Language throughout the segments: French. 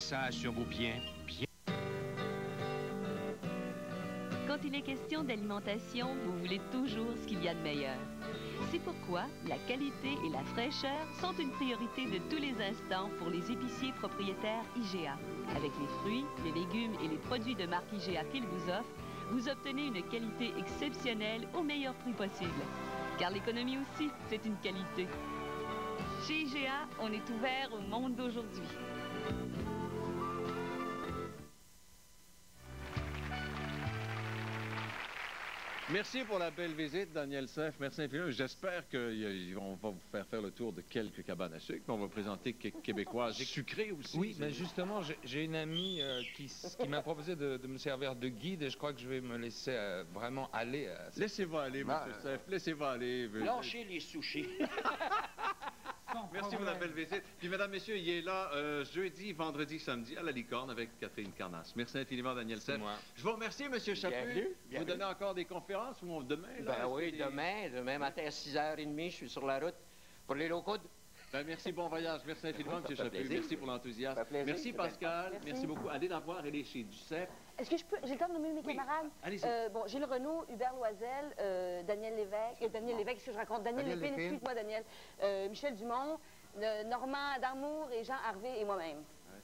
Ça sur vos biens. Quand il est question d'alimentation, vous voulez toujours ce qu'il y a de meilleur. C'est pourquoi la qualité et la fraîcheur sont une priorité de tous les instants pour les épiciers propriétaires IGA. Avec les fruits, les légumes et les produits de marque IGA qu'ils vous offrent, vous obtenez une qualité exceptionnelle au meilleur prix possible. Car l'économie aussi, c'est une qualité. Chez IGA, on est ouvert au monde d'aujourd'hui. Merci pour la belle visite, Daniel Seff. Merci infiniment. J'espère qu'on va vous faire le tour de quelques cabanes à sucre. On va présenter quelques québécoises sucrées aussi. Oui, mais justement, j'ai une amie qui m'a proposé de me servir de guide et je crois que je vais me laisser vraiment aller. Laissez-vous aller, M. Seff. Laissez-vous aller. Lâchez les sushis. Merci pour la belle visite. Puis, mesdames, messieurs, il est là jeudi, vendredi, samedi à la Licorne avec Catherine Carnasse. Merci infiniment, Daniel Seff. Je vous remercie, M. Chaput. Vous donnez encore des conférences ou demain? Là, ben oui, demain matin à 6h30, je suis sur la route pour les locaux. Ben, merci, bon voyage. Merci infiniment, M. Chaput. Merci pour l'enthousiasme. Merci, Pascal. Merci beaucoup. Allez la voir, elle est chez Duceppe. Est-ce que je peux... J'ai le temps de nommer mes camarades? Allez-y. Bon, Gilles Renaud, Hubert Loisel, Daniel Lévesque... Daniel Lévesque, qu'est-ce que je raconte? Daniel Lépine, excuse-moi, Daniel. Michel Dumont, Normand D'Amour et Jean Harvey et moi-même.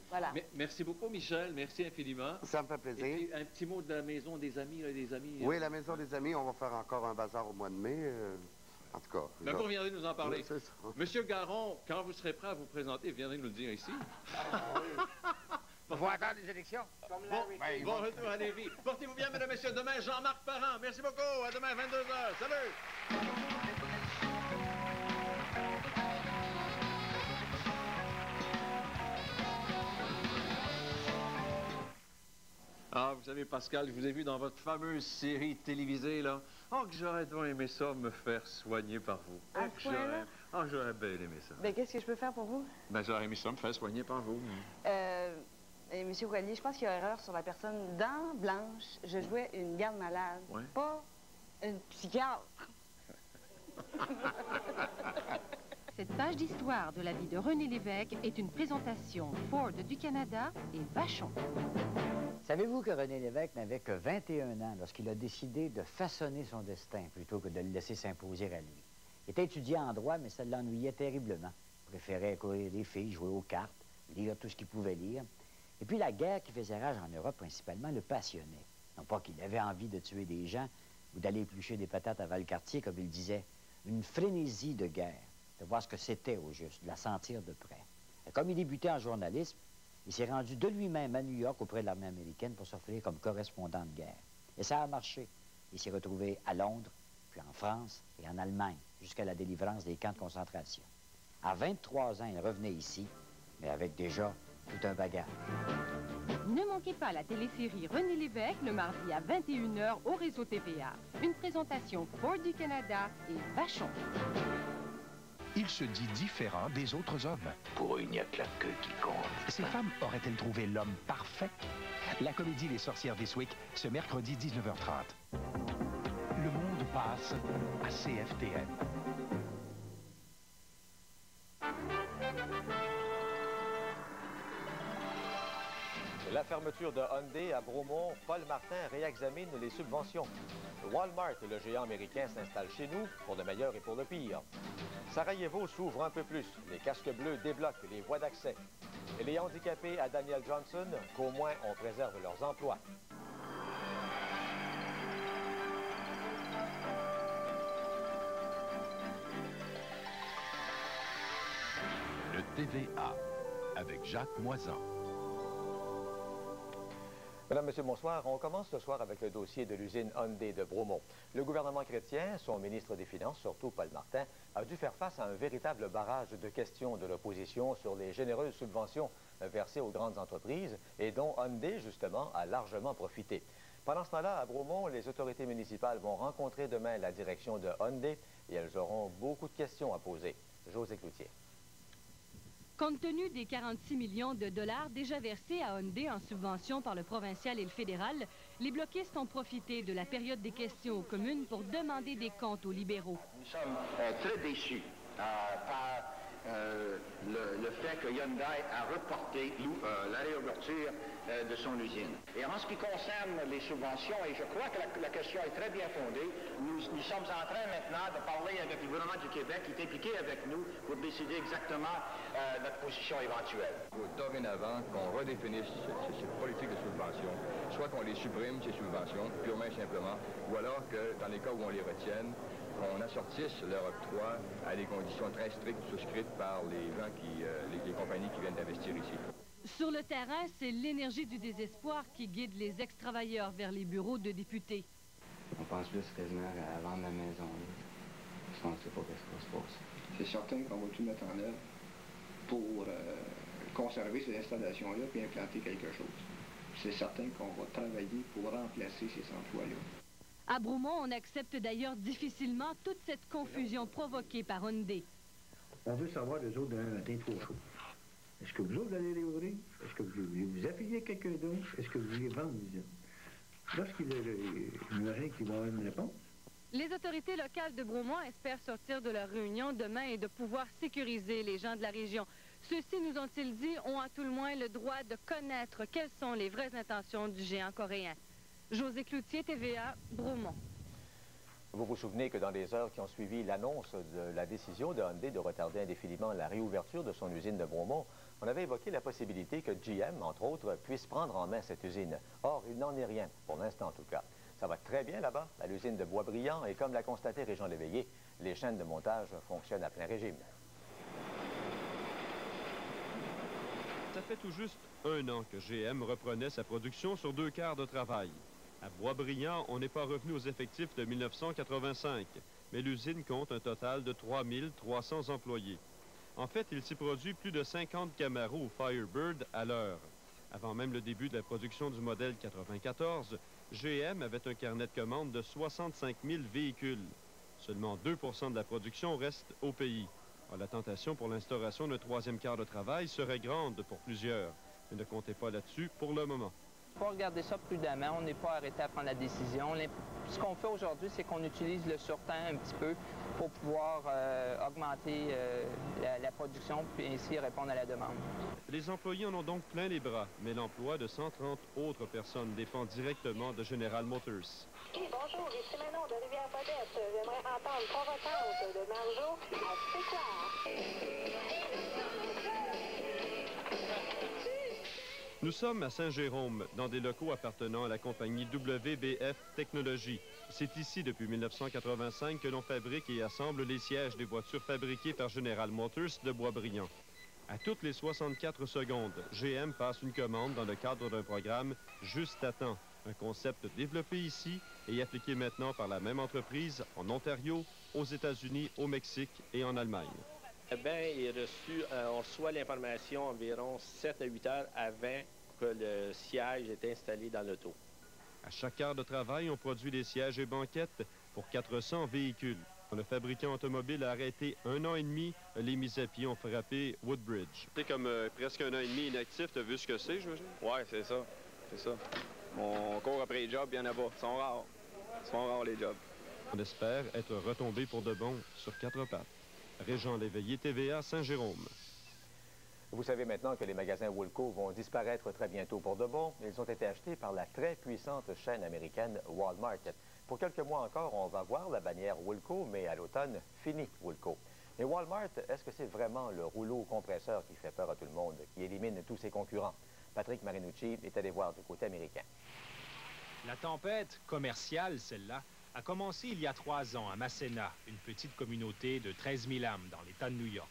Voilà. Merci beaucoup, Michel. Merci infiniment. Ça me fait plaisir. Et puis, un petit mot de la Maison des Amis, des amis. Oui, la Maison des Amis, on va faire encore un bazar au mois de mai. En tout cas. Ben, vous reviendrez nous en parler. Oui, Monsieur Garon, quand vous serez prêt à vous présenter, vous viendrez nous le dire ici. Faut attendre les élections. Bon retour à Lévis. Portez-vous bien, mesdames et messieurs. Demain, Jean-Marc Parent. Merci beaucoup. À demain, 22h. Salut! Ah, vous savez, Pascal, je vous ai vu dans votre fameuse série télévisée, là. Oh, que j'aurais donc aimé ça, me faire soigner par vous. À ce point-là? Ah, j'aurais bien aimé ça. Ben, qu'est-ce que je peux faire pour vous? Ben, j'aurais aimé ça, me faire soigner par vous. Monsieur Ouellier, je pense qu'il y a erreur sur la personne. Dans Blanche, je jouais une garde malade, pas une psychiatre. Cette page d'histoire de la vie de René Lévesque est une présentation Ford du Canada et Vachon. Savez-vous que René Lévesque n'avait que 21 ans lorsqu'il a décidé de façonner son destin plutôt que de le laisser s'imposer à lui? Il était étudiant en droit, mais ça l'ennuyait terriblement. Il préférait courir des filles, jouer aux cartes, lire tout ce qu'il pouvait lire. Et puis la guerre qui faisait rage en Europe, principalement, le passionnait. Non pas qu'il avait envie de tuer des gens ou d'aller éplucher des patates à Valcartier, comme il disait. Une frénésie de guerre, de voir ce que c'était au juste, de la sentir de près. Et comme il débutait en journalisme, il s'est rendu de lui-même à New York auprès de l'armée américaine pour s'offrir comme correspondant de guerre. Et ça a marché. Il s'est retrouvé à Londres, puis en France et en Allemagne, jusqu'à la délivrance des camps de concentration. À 23 ans, il revenait ici, mais avec déjà tout un bagage. Ne manquez pas la télésérie René Lévesque le mardi à 21h au réseau TVA. Une présentation Ford du Canada et Vachon. Il se dit différent des autres hommes. Pour eux, il n'y a que la queue qui compte. Ces femmes auraient-elles trouvé l'homme parfait? La comédie Les Sorcières d'Eastwick, ce mercredi 19h30. Le monde passe à CFTN. La fermeture de Hyundai à Bromont, Paul Martin réexamine les subventions. Walmart, le géant américain, s'installe chez nous pour le meilleur et pour le pire. Sarajevo s'ouvre un peu plus. Les casques bleus débloquent les voies d'accès. Et les handicapés à Daniel Johnson, qu'au moins on préserve leurs emplois. Le TVA avec Jacques Moisan. Mesdames, Messieurs, bonsoir. On commence ce soir avec le dossier de l'usine Hyundai de Bromont. Le gouvernement chrétien, son ministre des Finances, surtout Paul Martin, a dû faire face à un véritable barrage de questions de l'opposition sur les généreuses subventions versées aux grandes entreprises et dont Hyundai, justement, a largement profité. Pendant ce temps-là, à Bromont, les autorités municipales vont rencontrer demain la direction de Hyundai et elles auront beaucoup de questions à poser. José Cloutier. Compte tenu des 46 millions de dollars déjà versés à Hyundai en subvention par le provincial et le fédéral, les bloquistes ont profité de la période des questions aux communes pour demander des comptes aux libéraux. Nous sommes très déçus par le fait que Hyundai a reporté la réouverture de son usine. Et en ce qui concerne les subventions, et je crois que la question est très bien fondée, nous sommes en train maintenant de parler avec le gouvernement du Québec qui est impliqué avec nous pour décider exactement notre position éventuelle. Il faut dorénavant qu'on redéfinisse cette politique de subvention, soit qu'on les supprime, ces subventions, purement et simplement, ou alors que dans les cas où on les retienne, qu'on assortisse leur octroi à des conditions très strictes souscrites par les gens les compagnies qui viennent d'investir ici. Sur le terrain, c'est l'énergie du désespoir qui guide les ex-travailleurs vers les bureaux de députés. On pense plus quasiment à vendre la maison, parce qu'on ne sait pas ce qui va se passer. C'est certain qu'on va tout mettre en œuvre pour conserver ces installations-là et implanter quelque chose. C'est certain qu'on va travailler pour remplacer ces emplois-là. À Bromont, on accepte d'ailleurs difficilement toute cette confusion provoquée par Hyundai. On veut savoir, les autres, d'un matin trop chaud. Est-ce que vous autres allez les ouvrir? Est-ce que vous voulez vous affilier quelqu'un d'autre? Est-ce que vous voulez vendre l'usine? Lorsqu'il y a qui vont avoir une réponse. Les autorités locales de Bromont espèrent sortir de leur réunion demain et de pouvoir sécuriser les gens de la région. Ceux-ci, nous ont-ils dit, ont à tout le moins le droit de connaître quelles sont les vraies intentions du géant coréen. José Cloutier, TVA, Bromont. Vous vous souvenez que dans les heures qui ont suivi l'annonce de la décision de Hyundai de retarder indéfiniment la réouverture de son usine de Bromont, on avait évoqué la possibilité que GM, entre autres, puisse prendre en main cette usine. Or, il n'en est rien, pour l'instant en tout cas. Ça va très bien là-bas, à l'usine de Boisbriand, et comme l'a constaté Régent Léveillé, les chaînes de montage fonctionnent à plein régime. Ça fait tout juste 1 an que GM reprenait sa production sur 2 quarts de travail. À Boisbriand, on n'est pas revenu aux effectifs de 1985, mais l'usine compte un total de 3300 employés. En fait, il s'y produit plus de 50 Camaro Firebird à l'heure. Avant même le début de la production du modèle 94, GM avait un carnet de commandes de 65 000 véhicules. Seulement 2 % de la production reste au pays. Alors, la tentation pour l'instauration d'un 3e quart de travail serait grande pour plusieurs. Mais ne comptez pas là-dessus pour le moment. Il faut regarder ça prudemment. On n'est pas arrêté à prendre la décision. Ce qu'on fait aujourd'hui, c'est qu'on utilise le surtemps un petit peu pour pouvoir augmenter la production et ainsi répondre à la demande. Les employés en ont donc plein les bras, mais l'emploi de 130 autres personnes dépend directement de General Motors. Oui, bonjour, ici Manon de Rivière-Bodette. J'aimerais entendre Provocante de Marjo à C'est clair. Nous sommes à Saint-Jérôme, dans des locaux appartenant à la compagnie WBF Technologies. C'est ici, depuis 1985, que l'on fabrique et assemble les sièges des voitures fabriquées par General Motors de Boisbriand. À toutes les 64 secondes, GM passe une commande dans le cadre d'un programme Juste à temps, un concept développé ici et appliqué maintenant par la même entreprise en Ontario, aux États-Unis, au Mexique et en Allemagne. On reçoit l'information environ 7 à 8 heures avant que le siège est installé dans l'auto. À chaque heure de travail, on produit des sièges et banquettes pour 400 véhicules. Le fabricant automobile a arrêté 1 an et demi. Les mises à pied ont frappé Woodbridge. C'est comme presque 1 an et demi inactif. T'as vu ce que c'est, j'imagine? Oui, c'est ça. C'est ça. On court après les jobs, il y en a pas. Ils sont rares. Ils sont rares, les jobs. On espère être retombé pour de bon sur 4 pattes. Régent Léveillé, TVA, Saint-Jérôme. Vous savez maintenant que les magasins Woolco vont disparaître très bientôt pour de bon. Ils ont été achetés par la très puissante chaîne américaine Walmart. Pour quelques mois encore, on va voir la bannière Woolco, mais à l'automne, fini Woolco. Mais Walmart, est-ce que c'est vraiment le rouleau compresseur qui fait peur à tout le monde, qui élimine tous ses concurrents? Patrick Marinucci est allé voir du côté américain. La tempête commerciale, celle-là, a commencé il y a 3 ans à Massena, une petite communauté de 13 000 âmes dans l'État de New York.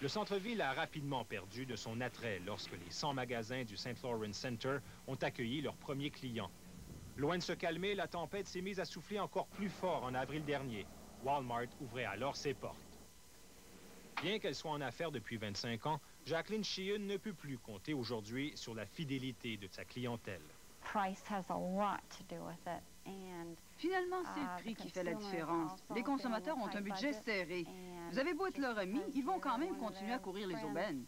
Le centre-ville a rapidement perdu de son attrait lorsque les 100 magasins du St. Lawrence Center ont accueilli leurs premiers clients. Loin de se calmer, la tempête s'est mise à souffler encore plus fort en avril dernier. Walmart ouvrait alors ses portes. Bien qu'elle soit en affaires depuis 25 ans, Jacqueline Sheehan ne peut plus compter aujourd'hui sur la fidélité de sa clientèle. Finalement, c'est le prix qui fait la différence. Les consommateurs ont un budget serré. Vous avez beau être leur ami, ils vont quand même continuer à courir les aubaines.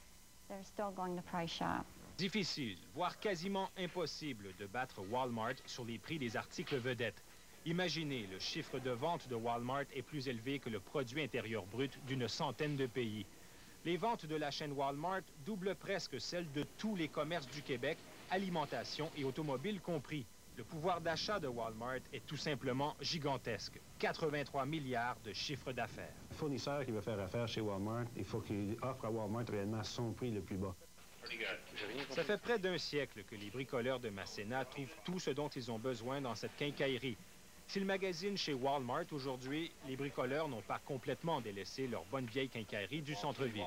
Difficile, voire quasiment impossible de battre Walmart sur les prix des articles vedettes. Imaginez, le chiffre de vente de Walmart est plus élevé que le produit intérieur brut d'une centaine de pays. Les ventes de la chaîne Walmart doublent presque celles de tous les commerces du Québec, alimentation et automobile compris. Le pouvoir d'achat de Walmart est tout simplement gigantesque. 83 milliards de chiffre d'affaires. Le fournisseur qui veut faire affaire chez Walmart, il faut qu'il offre à Walmart réellement son prix le plus bas. Ça fait près d'un siècle que les bricoleurs de Masséna trouvent tout ce dont ils ont besoin dans cette quincaillerie. S'ils magasinent chez Walmart aujourd'hui, les bricoleurs n'ont pas complètement délaissé leur bonne vieille quincaillerie du centre-ville.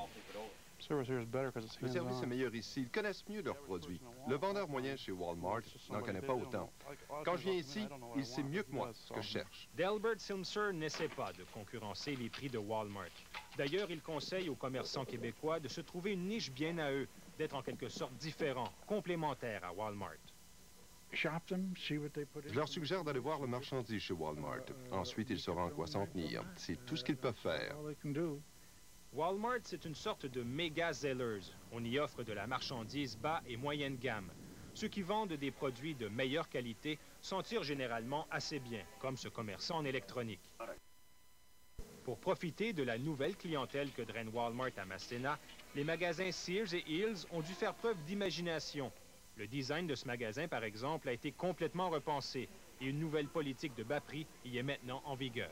Le service est meilleur ici. Ils connaissent mieux leurs produits. Le vendeur moyen chez Walmart n'en connaît pas autant. Quand je viens ici, il sait mieux que moi ce que je cherche. Delbert Silmser n'essaie pas de concurrencer les prix de Walmart. D'ailleurs, il conseille aux commerçants québécois de se trouver une niche bien à eux, d'être en quelque sorte différents, complémentaires à Walmart. Je leur suggère d'aller voir le marchandise chez Walmart. Ensuite, ils sauront en quoi s'en tenir. C'est tout ce qu'ils peuvent faire. Walmart, c'est une sorte de méga Zellers. On y offre de la marchandise bas et moyenne gamme. Ceux qui vendent des produits de meilleure qualité s'en tirent généralement assez bien, comme ce commerçant en électronique. Pour profiter de la nouvelle clientèle que draine Walmart à Masséna, les magasins Sears et Hills ont dû faire preuve d'imagination. Le design de ce magasin, par exemple, a été complètement repensé et une nouvelle politique de bas prix y est maintenant en vigueur.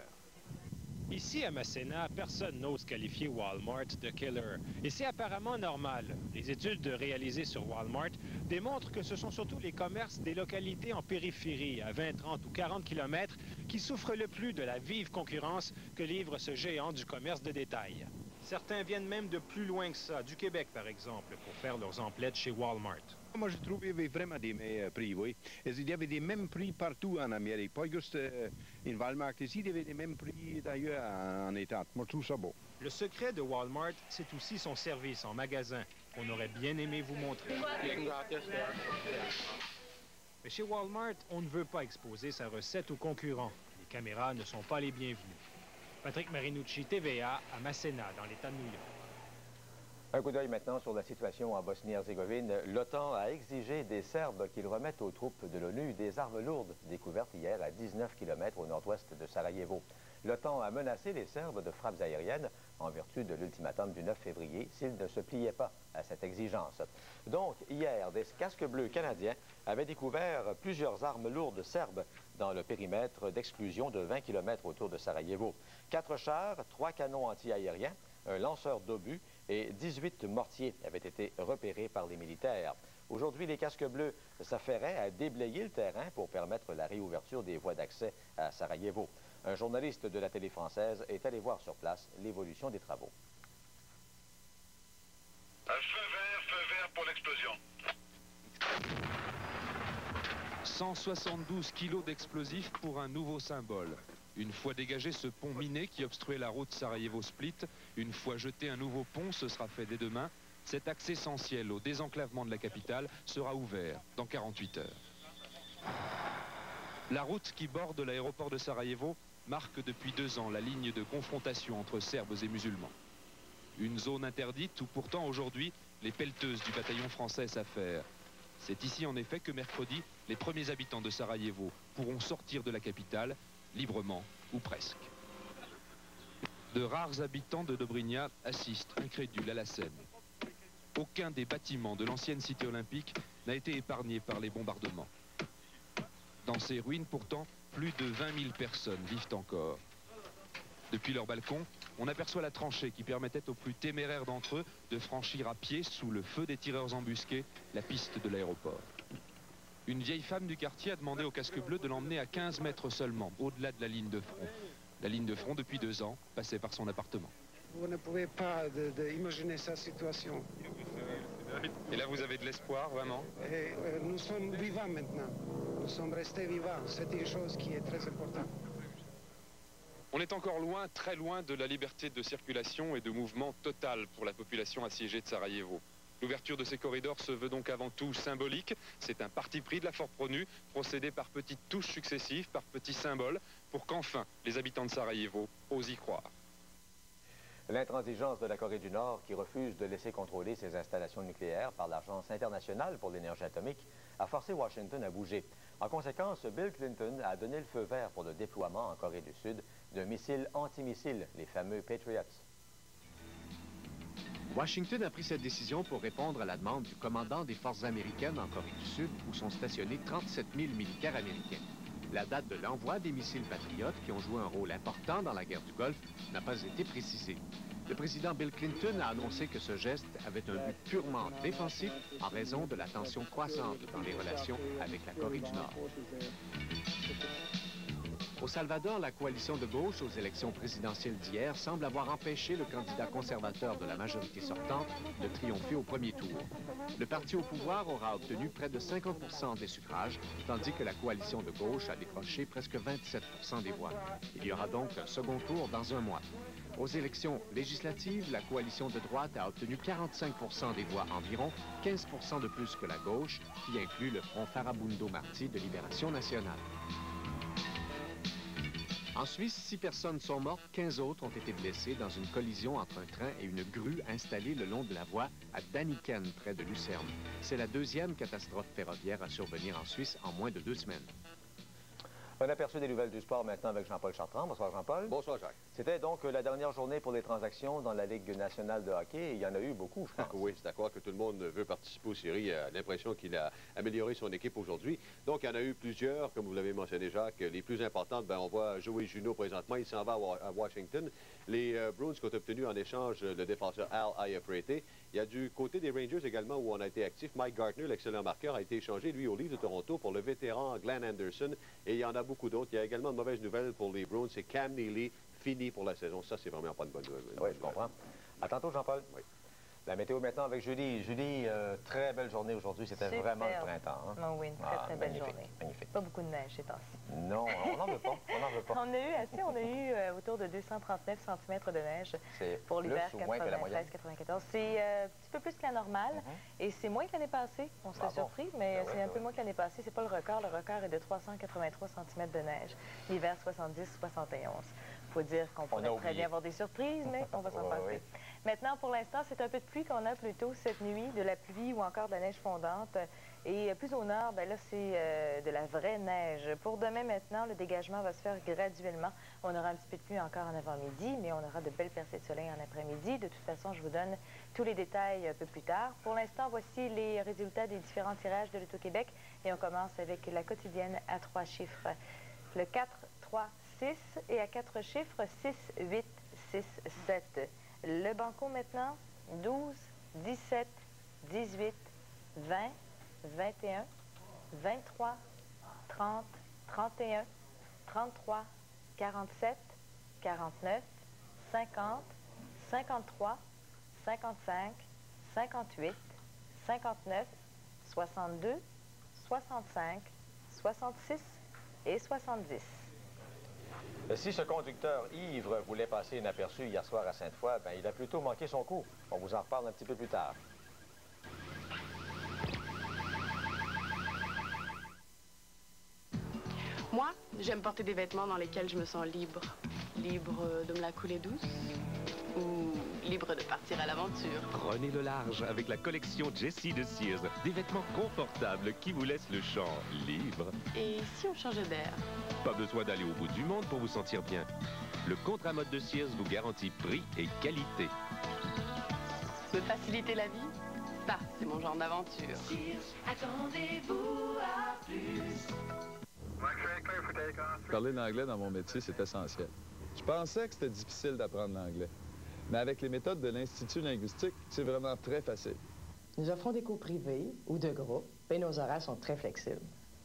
Ici, à Masséna, personne n'ose qualifier Walmart de killer. Et c'est apparemment normal. Les études réalisées sur Walmart démontrent que ce sont surtout les commerces des localités en périphérie, à 20, 30 ou 40 km, qui souffrent le plus de la vive concurrence que livre ce géant du commerce de détail. Certains viennent même de plus loin que ça, du Québec par exemple, pour faire leurs emplettes chez Walmart. Moi, je trouve qu'il y avait vraiment des meilleurs prix, oui. Il y avait des mêmes prix partout en Amérique. Pas juste une Walmart ici, il y avait les mêmes prix d'ailleurs en État. Moi, je trouve ça beau. Le secret de Walmart, c'est aussi son service en magasin, qu'on aurait bien aimé vous montrer. Mais chez Walmart, on ne veut pas exposer sa recette aux concurrents. Les caméras ne sont pas les bienvenues. Patrick Marinucci, TVA, à Masséna, dans l'État de New York. Un coup d'œil maintenant sur la situation en Bosnie-Herzégovine. L'OTAN a exigé des Serbes qu'ils remettent aux troupes de l'ONU des armes lourdes découvertes hier à 19 km au nord-ouest de Sarajevo. L'OTAN a menacé les Serbes de frappes aériennes en vertu de l'ultimatum du 9 février s'ils ne se pliaient pas à cette exigence. Donc, hier, des casques bleus canadiens avaient découvert plusieurs armes lourdes serbes dans le périmètre d'exclusion de 20 km autour de Sarajevo. 4 chars, 3 canons anti-aériens, un lanceur d'obus et 18 mortiers avaient été repérés par les militaires. Aujourd'hui, les casques bleus s'affairaient à déblayer le terrain pour permettre la réouverture des voies d'accès à Sarajevo. Un journaliste de la télé française est allé voir sur place l'évolution des travaux. Feu vert pour l'explosion. 172 kilos d'explosifs pour un nouveau symbole. Une fois dégagé ce pont miné qui obstruait la route Sarajevo-Split, une fois jeté un nouveau pont, ce sera fait dès demain, cet axe essentiel au désenclavement de la capitale sera ouvert dans 48 heures. La route qui borde l'aéroport de Sarajevo marque depuis 2 ans la ligne de confrontation entre Serbes et musulmans. Une zone interdite où pourtant aujourd'hui les pelleteuses du bataillon français s'affairent. C'est ici en effet que mercredi, les premiers habitants de Sarajevo pourront sortir de la capitale librement ou presque. De rares habitants de Dobrinja assistent incrédules à la scène. Aucun des bâtiments de l'ancienne cité olympique n'a été épargné par les bombardements. Dans ces ruines pourtant, plus de 20 000 personnes vivent encore. Depuis leur balcon, on aperçoit la tranchée qui permettait aux plus téméraires d'entre eux de franchir à pied, sous le feu des tireurs embusqués, la piste de l'aéroport. Une vieille femme du quartier a demandé au casque bleu de l'emmener à 15 mètres seulement, au-delà de la ligne de front. La ligne de front, depuis 2 ans, passait par son appartement. Vous ne pouvez pas imaginer sa situation. Et là, vous avez de l'espoir, vraiment? Nous sommes vivants maintenant. Nous sommes restés vivants. C'est une chose qui est très importante. On est encore loin, très loin de la liberté de circulation et de mouvement total pour la population assiégée de Sarajevo. L'ouverture de ces corridors se veut donc avant tout symbolique. C'est un parti pris de la force ONU, procédé par petites touches successives, par petits symboles, pour qu'enfin les habitants de Sarajevo osent y croire. L'intransigeance de la Corée du Nord, qui refuse de laisser contrôler ses installations nucléaires par l'Agence internationale pour l'énergie atomique, a forcé Washington à bouger. En conséquence, Bill Clinton a donné le feu vert pour le déploiement en Corée du Sud de missiles antimissiles, les fameux Patriots. Washington a pris cette décision pour répondre à la demande du commandant des forces américaines en Corée du Sud, où sont stationnés 37 000 militaires américains. La date de l'envoi des missiles patriotes, qui ont joué un rôle important dans la guerre du Golfe, n'a pas été précisée. Le président Bill Clinton a annoncé que ce geste avait un but purement défensif en raison de la tension croissante dans les relations avec la Corée du Nord. Au Salvador, la coalition de gauche aux élections présidentielles d'hier semble avoir empêché le candidat conservateur de la majorité sortante de triompher au premier tour. Le parti au pouvoir aura obtenu près de 50% des suffrages, tandis que la coalition de gauche a décroché presque 27% des voix. Il y aura donc un second tour dans un mois. Aux élections législatives, la coalition de droite a obtenu 45% des voix environ, 15% de plus que la gauche, qui inclut le Front Farabundo Martí de Libération nationale. En Suisse, 6 personnes sont mortes, 15 autres ont été blessées dans une collision entre un train et une grue installée le long de la voie à Daniken, près de Lucerne. C'est la deuxième catastrophe ferroviaire à survenir en Suisse en moins de 2 semaines. Un aperçu des nouvelles du sport maintenant avec Jean-Paul Chartrand. Bonsoir Jean-Paul. Bonsoir Jacques. C'était donc la dernière journée pour les transactions dans la Ligue nationale de hockey. Il y en a eu beaucoup, je pense. Oui, c'est à croire que tout le monde veut participer aux séries. Il a l'impression qu'il a amélioré son équipe aujourd'hui. Donc, il y en a eu plusieurs, comme vous l'avez mentionné Jacques. Les plus importantes, on voit Joey Juneau présentement. Il s'en va à Washington. Les Bruins qui ont obtenu en échange le défenseur Al Iafrate. Il y a du côté des Rangers également où on a été actif. Mike Gartner, l'excellent marqueur, a été échangé, lui, au Leafs de Toronto pour le vétéran Glenn Anderson. Et il y en a beaucoup d'autres. Il y a également de mauvaises nouvelles pour les Bruins. C'est Cam Neely, fini pour la saison. Ça, c'est vraiment pas une bonne nouvelle. Oui, je comprends. À tantôt, Jean-Paul. Oui. La météo maintenant avec Julie. Julie, très belle journée aujourd'hui. C'était vraiment le printemps. Hein? Oh oui, une très belle journée. Magnifique. Pas beaucoup de neige ces temps-ci. Non, on n'en veut pas. On n'en veut pas. On a eu assez. On a eu autour de 239 cm de neige pour l'hiver 93-94. C'est un petit peu plus que la normale. Et c'est moins que l'année passée. On serait surpris, mais c'est un peu moins que l'année passée. C'est pas le record. Le record est de 383 cm de neige. L'hiver 70-71. Il faut dire qu'on pourrait très bien avoir des surprises, mais on va s'en passer. Maintenant, pour l'instant, c'est un peu de pluie qu'on a plutôt cette nuit, de la pluie ou encore de la neige fondante. Et plus au nord, ben là, c'est de la vraie neige. Pour demain, maintenant, le dégagement va se faire graduellement. On aura un petit peu de pluie encore en avant-midi, mais on aura de belles percées de soleil en après-midi. De toute façon, je vous donne tous les détails un peu plus tard. Pour l'instant, voici les résultats des différents tirages de l'Auto-Québec. Et on commence avec la quotidienne à 3 chiffres. Le 4, 3, 6 et à 4 chiffres, 6, 8, 6, 7. Le banco maintenant, 12, 17, 18, 20, 21, 23, 30, 31, 33, 47, 49, 50, 53, 55, 58, 59, 62, 65, 66 et 70. Si ce conducteur ivre voulait passer inaperçu hier soir à Sainte-Foy, ben, il a plutôt manqué son coup. On vous en reparle un petit peu plus tard. Moi, j'aime porter des vêtements dans lesquels je me sens libre. Libre de me la couler douce ou libre de partir à l'aventure. Prenez le large avec la collection Jessie de Sears. Des vêtements confortables qui vous laissent le champ libre. Et si on changeait d'air? Pas besoin d'aller au bout du monde pour vous sentir bien. Le contre-à-mode de Sears vous garantit prix et qualité. Me faciliter la vie? Ça, c'est mon genre d'aventure. Sears, attendez-vous à plus. Parler l'anglais dans mon métier, c'est essentiel. Je pensais que c'était difficile d'apprendre l'anglais. Mais avec les méthodes de l'Institut linguistique, c'est vraiment très facile. Nous offrons des cours privés ou de groupe et nos horaires sont très flexibles.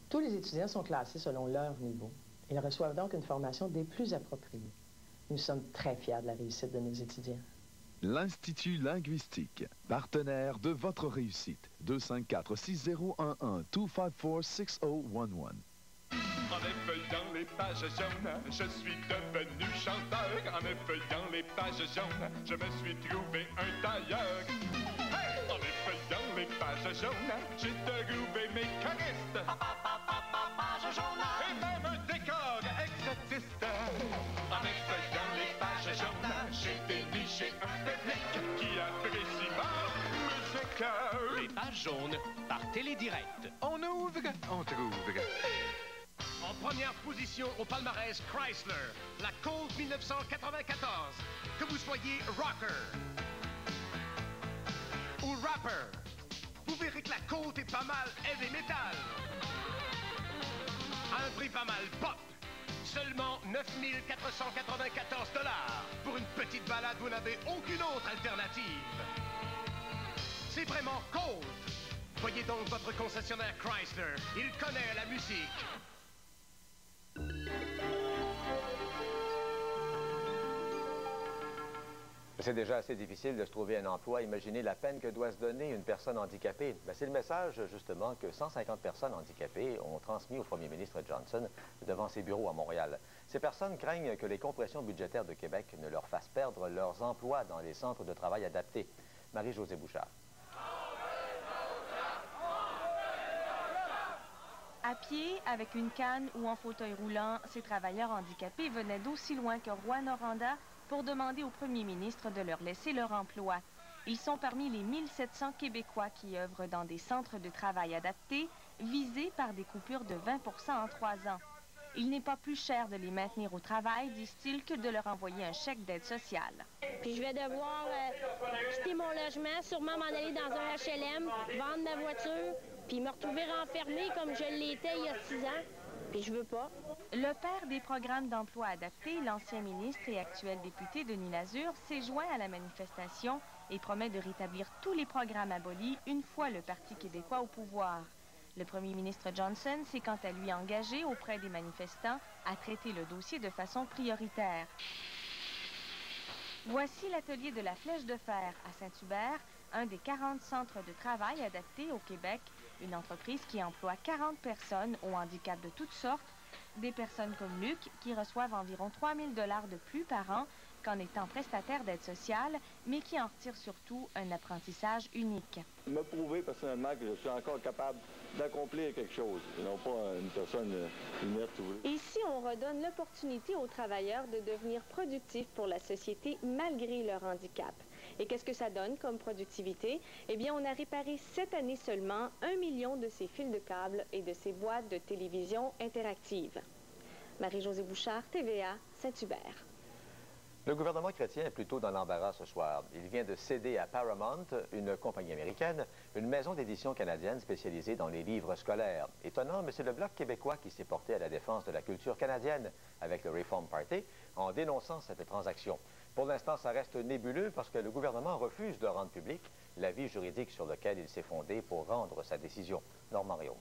Tous les étudiants sont classés selon leur niveau. Ils reçoivent donc une formation des plus appropriées. Nous sommes très fiers de la réussite de nos étudiants. L'Institut linguistique, partenaire de votre réussite. 254-6011-254-6011. En effeuillant les pages jaunes, je suis devenu chanteur. En effeuillant les pages jaunes, je me suis trouvé un tailleur. Hey! En effeuillant les pages jaunes, j'ai trouvé mes choristes. Page jaune. Et même un décor exotiste. En effeuillant les pages jaunes, j'ai déniché un public qui apprécie ma musique. Les pages jaunes par Télédirect. On ouvre, on trouve. En première position au palmarès Chrysler, la Colt 1994. Que vous soyez rocker, ou rapper. Vous verrez que la côte est pas mal heavy metal. À un prix pas mal pop. Seulement 9 494 $. Pour une petite balade, vous n'avez aucune autre alternative. C'est vraiment cold. Voyez donc votre concessionnaire Chrysler. Il connaît la musique. C'est déjà assez difficile de se trouver un emploi. Imaginez la peine que doit se donner une personne handicapée. C'est le message, justement, que 150 personnes handicapées ont transmis au premier ministre Johnson devant ses bureaux à Montréal. Ces personnes craignent que les compressions budgétaires de Québec ne leur fassent perdre leurs emplois dans les centres de travail adaptés. Marie-Josée Bouchard. À pied, avec une canne ou en fauteuil roulant, ces travailleurs handicapés venaient d'aussi loin que Rouyn-Noranda pour demander au premier ministre de leur laisser leur emploi. Ils sont parmi les 1700 Québécois qui œuvrent dans des centres de travail adaptés, visés par des coupures de 20 % en 3 ans. Il n'est pas plus cher de les maintenir au travail, disent-ils, que de leur envoyer un chèque d'aide sociale. Puis je vais devoir quitter mon logement, sûrement m'en aller dans un HLM, vendre ma voiture, puis me retrouver renfermée comme je l'étais il y a 6 ans. Puis je veux pas. Le père des programmes d'emploi adaptés, l'ancien ministre et actuel député Denis Lazure, s'est joint à la manifestation et promet de rétablir tous les programmes abolis une fois le Parti québécois au pouvoir. Le premier ministre Johnson s'est quant à lui engagé auprès des manifestants à traiter le dossier de façon prioritaire. Voici l'atelier de la Flèche de Fer à Saint-Hubert, un des 40 centres de travail adaptés au Québec, une entreprise qui emploie 40 personnes au handicap de toutes sortes, des personnes comme Luc qui reçoivent environ 3 000 $ de plus par an qu'en étant prestataire d'aide sociale, mais qui en retirent surtout un apprentissage unique. Me prouver personnellement que je suis encore capable d'accomplir quelque chose, et non pas une personne inerte. Ici, on redonne l'opportunité aux travailleurs de devenir productifs pour la société malgré leur handicap. Et qu'est-ce que ça donne comme productivité? Eh bien, on a réparé cette année seulement 1 million de ces fils de câbles et de ces boîtes de télévision interactives. Marie-Josée Bouchard, TVA, Saint-Hubert. Le gouvernement chrétien est plutôt dans l'embarras ce soir. Il vient de céder à Paramount, une compagnie américaine, une maison d'édition canadienne spécialisée dans les livres scolaires. Étonnant, mais c'est le Bloc québécois qui s'est porté à la défense de la culture canadienne avec le Reform Party en dénonçant cette transaction. Pour l'instant, ça reste nébuleux parce que le gouvernement refuse de rendre public l'avis juridique sur lequel il s'est fondé pour rendre sa décision. Normand Réaume.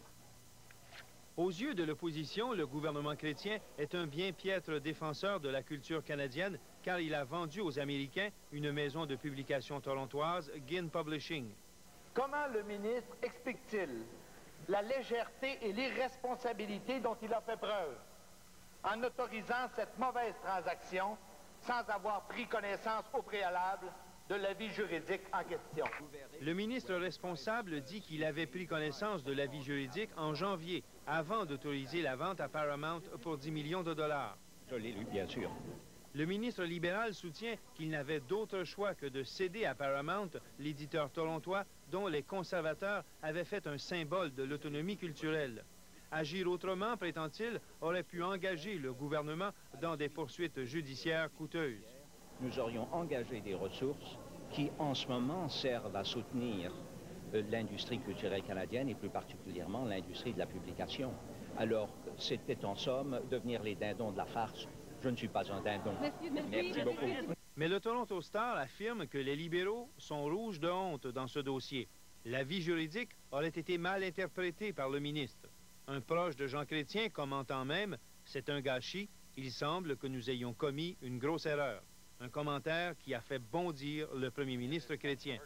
Aux yeux de l'opposition, le gouvernement chrétien est un bien piètre défenseur de la culture canadienne car il a vendu aux Américains une maison de publication torontoise, Ginn Publishing. Comment le ministre explique-t-il la légèreté et l'irresponsabilité dont il a fait preuve en autorisant cette mauvaise transaction sans avoir pris connaissance au préalable de l'avis juridique en question? Le ministre responsable dit qu'il avait pris connaissance de l'avis juridique en janvier, avant d'autoriser la vente à Paramount pour 10 millions de $. Je l'ai lu, bien sûr. Le ministre libéral soutient qu'il n'avait d'autre choix que de céder à Paramount, l'éditeur torontois dont les conservateurs avaient fait un symbole de l'autonomie culturelle. Agir autrement, prétend-il, aurait pu engager le gouvernement dans des poursuites judiciaires coûteuses. Nous aurions engagé des ressources qui, en ce moment, servent à soutenir l'industrie culturelle canadienne et plus particulièrement l'industrie de la publication. Alors, c'était en somme devenir les dindons de la farce. Je ne suis pas un dindon. Merci beaucoup. Mais le Toronto Star affirme que les libéraux sont rouges de honte dans ce dossier. L'avis juridique aurait été mal interprété par le ministre. Un proche de Jean Chrétien commentant même « C'est un gâchis, il semble que nous ayons commis une grosse erreur ». Un commentaire qui a fait bondir le premier ministre chrétien.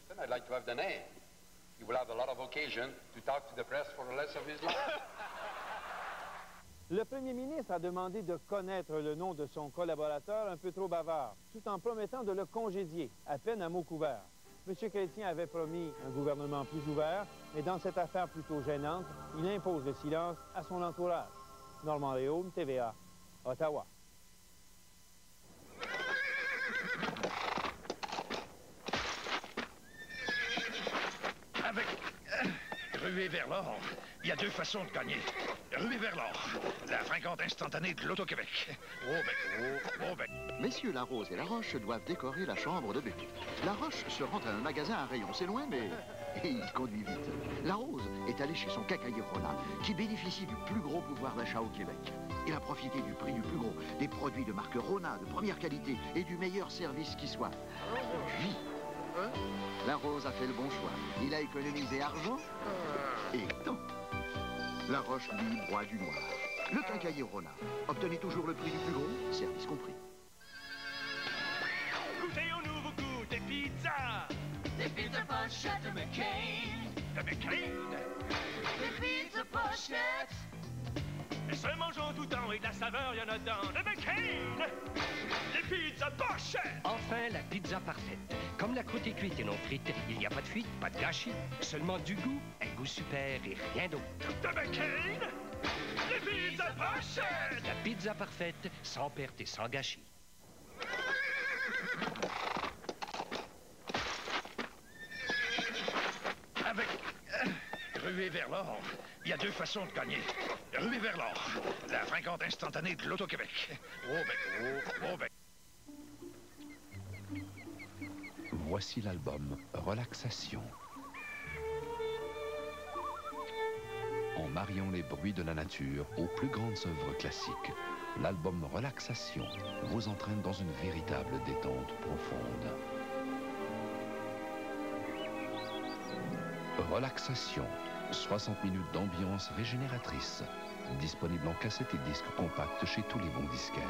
Le premier ministre a demandé de connaître le nom de son collaborateur un peu trop bavard, tout en promettant de le congédier, à peine à mots couverts. M. Chrétien avait promis un gouvernement plus ouvert, mais dans cette affaire plutôt gênante, il impose le silence à son entourage. Normand Réaume, TVA, Ottawa. Ruer vers l'or. Il y a deux façons de gagner. Ruer vers l'or. La fringante instantanée de l'Auto-Québec. Messieurs Larose et Laroche doivent décorer la chambre de bébé. Laroche se rend à un magasin à rayon. C'est loin, mais il conduit vite. Larose est allé chez son quincaillier Rona, qui bénéficie du plus gros pouvoir d'achat au Québec. Il a profité du prix du plus gros, des produits de marque Rona de première qualité et du meilleur service qui soit. Puis, Larose a fait le bon choix. Il a économisé argent et temps. Laroche, lui, broie du noir. Le quincaillier Rona. Obtenez toujours le prix du plus gros, service compris. Goûtez au nouveau goût des pizzas. Des pizzas pochettes de McCain. De McCain. Des pizzas pochettes. Et se mangeant tout temps et de la saveur, il y en a dans de McCain. Des pizzas pochettes. Enfin, la pizza parfaite. Comme la croûte est cuite et non frite, il n'y a pas de fuite, pas de gâchis. Seulement du goût, un goût super et rien d'autre. De McCain. Des pizzas pochettes. La pizza parfaite, sans perte et sans gâchis. Avec ruer vers l'or, il y a deux façons de gagner. Ruer vers l'or. La fringante instantanée de l'Auto-Québec. Voici l'album Relaxation. En mariant les bruits de la nature aux plus grandes œuvres classiques, l'album Relaxation vous entraîne dans une véritable détente profonde. Relaxation, 60 minutes d'ambiance régénératrice, disponible en cassette et disque compact chez tous les bons disquaires.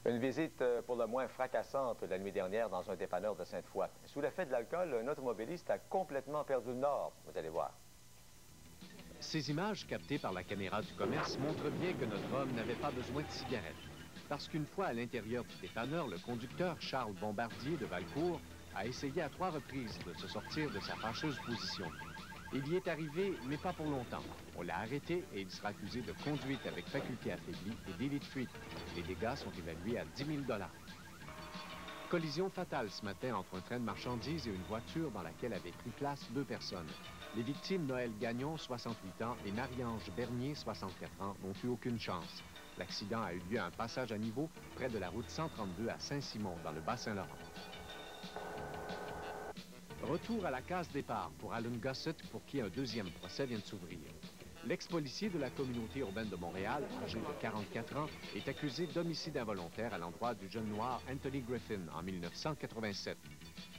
Une visite pour le moins fracassante la nuit dernière dans un dépanneur de Sainte-Foy. Sous l'effet de l'alcool, un automobiliste a complètement perdu le nord, vous allez voir. Ces images captées par la caméra du commerce montrent bien que notre homme n'avait pas besoin de cigarettes. Parce qu'une fois à l'intérieur du dépanneur, le conducteur Charles Bombardier de Valcourt a essayé à 3 reprises de se sortir de sa fâcheuse position. Il y est arrivé, mais pas pour longtemps. On l'a arrêté et il sera accusé de conduite avec faculté affaiblie et délit de fuite. Les dégâts sont évalués à 10 000 $. Collision fatale ce matin entre un train de marchandises et une voiture dans laquelle avaient pris place 2 personnes. Les victimes Noël Gagnon, 68 ans, et Marie-Ange Bernier, 64 ans, n'ont eu aucune chance. L'accident a eu lieu à un passage à niveau près de la route 132 à Saint-Simon, dans le Bas-Saint-Laurent. Retour à la case départ pour Alan Gossett, pour qui un deuxième procès vient de s'ouvrir. L'ex-policier de la communauté urbaine de Montréal, âgé de 44 ans, est accusé d'homicide involontaire à l'endroit du jeune noir Anthony Griffin en 1987.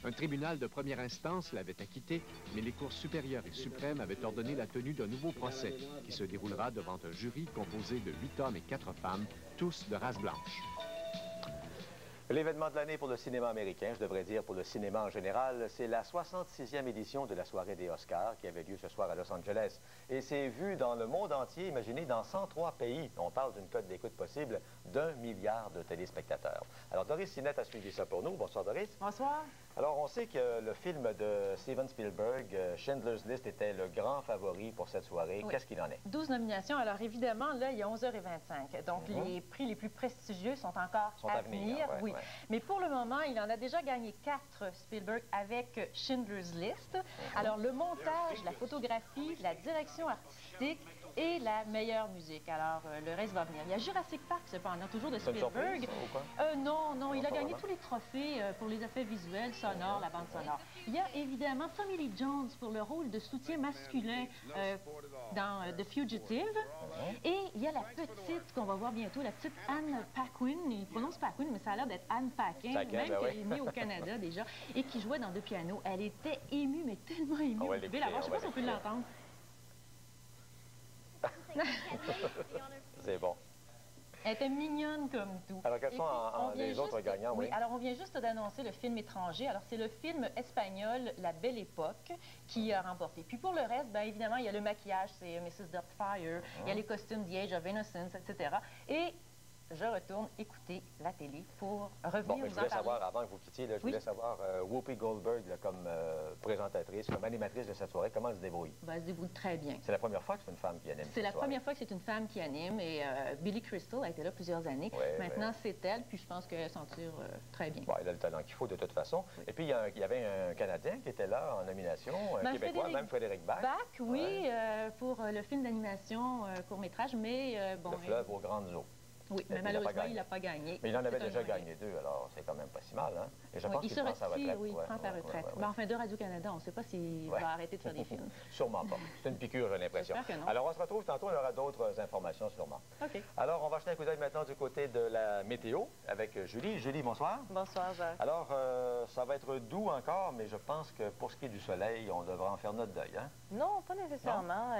Un tribunal de première instance l'avait acquitté, mais les cours supérieures et suprêmes avaient ordonné la tenue d'un nouveau procès qui se déroulera devant un jury composé de 8 hommes et 4 femmes, tous de race blanche. L'événement de l'année pour le cinéma américain, je devrais dire pour le cinéma en général, c'est la 66e édition de la soirée des Oscars qui avait lieu ce soir à Los Angeles. Et c'est vu dans le monde entier, imaginez, dans 103 pays. On parle d'une cote d'écoute possible d'1 milliard de téléspectateurs. Alors Doris Sinette a suivi ça pour nous. Bonsoir Doris. Bonsoir. Alors on sait que le film de Steven Spielberg, Schindler's List, était le grand favori pour cette soirée. Oui. Qu'est-ce qu'il en est? 12 nominations. Alors évidemment, là, il y a 11h25. Donc les prix les plus prestigieux sont encore à venir. Ouais, oui. ouais. Mais pour le moment, il en a déjà gagné 4, Spielberg, avec Schindler's List. Alors le montage, la photographie, la direction artistique et la meilleure musique. Alors, le reste va venir. Il y a Jurassic Park, cependant, toujours de Spielberg. Non, il a gagné tous les trophées pour les effets visuels, sonores, la bande sonore. Il y a évidemment Tommy Lee Jones pour le rôle de soutien masculin dans The Fugitive. Et il y a la petite qu'on va voir bientôt, la petite Anne Paquin. Il prononce Paquin, mais ça a l'air d'être Anne Paquin, même qu'elle est née au Canada déjà, et qui jouait dans 2 pianos. Elle était émue, mais tellement émue. Vous pouvez la voir, je ne sais pas si on peut l'entendre. C'est bon. Elle était mignonne comme tout. Alors, quels sont les autres gagnants? Oui, alors on vient juste d'annoncer le film étranger. Alors, c'est le film espagnol La Belle Époque qui a remporté. Puis pour le reste, bien évidemment, il y a le maquillage, c'est Mrs. Doubtfire. Il y a les costumes The Age of Innocence, etc. Et je retourne écouter la télé pour revenir Bon, vous je en voulais parler. savoir, avant que vous quittiez, là, je voulais savoir Whoopi Goldberg là, comme présentatrice, comme animatrice de cette soirée, comment elle se débrouille? Ben, elle se débrouille très bien. C'est la première fois que c'est une femme qui anime. C'est la première fois que c'est une femme qui anime et Billy Crystal a été là plusieurs années. Maintenant, c'est elle, puis je pense qu'elle s'en tire très bien. Bon, elle a le talent qu'il faut de toute façon. Et puis, il y avait un Canadien qui était là en nomination, un Québécois, même Frédéric Bach. Bach, oui, pour le film d'animation court-métrage, mais bon... Le fleuve aux grandes eaux. Oui, mais malheureusement, il n'a pas gagné. Mais il en avait déjà gagné 2, alors c'est quand même pas si mal, hein? Et je pense qu'il prend sa retraite. Oui, il prend sa retraite. Ben, enfin, de Radio-Canada, on ne sait pas s'il va arrêter de faire des films. Sûrement pas. C'est une piqûre, j'ai l'impression. Alors, on se retrouve tantôt, on aura d'autres informations sûrement. OK. Alors, on va jeter un coup d'œil maintenant du côté de la météo avec Julie. Julie, bonsoir. Bonsoir, Jacques. Alors, ça va être doux encore, mais je pense que pour ce qui est du soleil, on devra en faire notre deuil, hein? Non, pas nécessairement.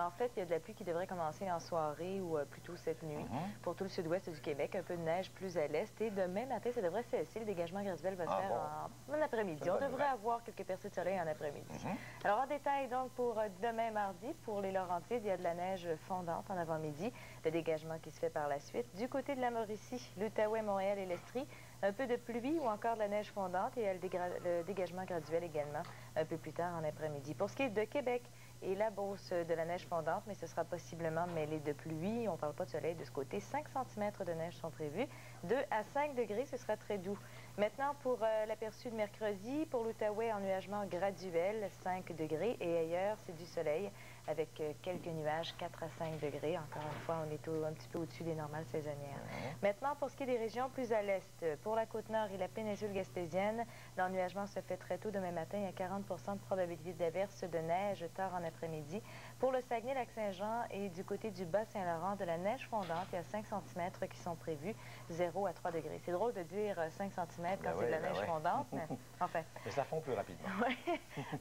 En fait, il y a de la pluie qui devrait commencer en soirée ou plutôt cette nuit pour tout le sud-ouest du Québec. Un peu de neige plus à l'est. Et demain matin, ça devrait cesser. Le dégagement graduel va se faire en après-midi. On devrait avoir quelques percées de soleil en après-midi. Alors, en détail, donc, pour demain mardi, pour les Laurentides, il y a de la neige fondante en avant-midi. Le dégagement qui se fait par la suite. Du côté de la Mauricie, l'Outaouais, Montréal et l'Estrie, un peu de pluie ou encore de la neige fondante et le dégagement graduel également un peu plus tard en après-midi. Pour ce qui est de Québec, et la Beauce, de la neige fondante, mais ce sera possiblement mêlé de pluie. On ne parle pas de soleil de ce côté. 5 cm de neige sont prévus. 2 à 5 degrés, ce sera très doux. Maintenant, pour l'aperçu de mercredi, pour l'Outaouais, ennuagement graduel, 5 degrés. Et ailleurs, c'est du soleil avec quelques nuages, 4 à 5 degrés. Encore une fois, on est un petit peu au-dessus des normales saisonnières. Maintenant, pour ce qui est des régions plus à l'est, pour la Côte-Nord et la péninsule gaspésienne, l'ennuagement se fait très tôt demain matin. Il y a 40 de probabilité d'averse de neige tard en après-midi. Pour le Saguenay-Lac-Saint-Jean et du côté du Bas-Saint-Laurent, de la neige fondante, il y a 5 cm qui sont prévus, 0 à 3 degrés. C'est drôle de dire 5 cm quand c'est de la neige fondante, mais enfin... Mais ça fond plus rapidement.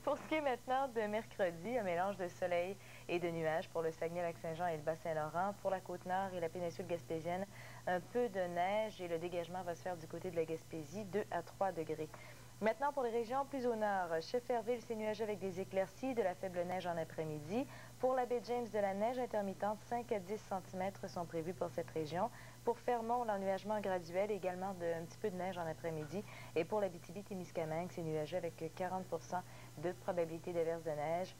Pour ce qui est maintenant de mercredi, un mélange de soleil et de nuages pour le Saguenay-Lac-Saint-Jean et le Bas-Saint-Laurent. Pour la Côte-Nord et la péninsule gaspésienne, un peu de neige et le dégagement va se faire du côté de la Gaspésie, 2 à 3 degrés. Maintenant, pour les régions plus au nord, Shefferville, c'est nuageux avec des éclaircies, de la faible neige en après-midi. Pour la baie James, de la neige intermittente, 5 à 10 cm sont prévus pour cette région. Pour Fermont, l'ennuagement graduel, également un petit peu de neige en après-midi. Et pour l'Abitibi-Témiscamingue, c'est nuageux avec 40 de probabilité d'averse de neige.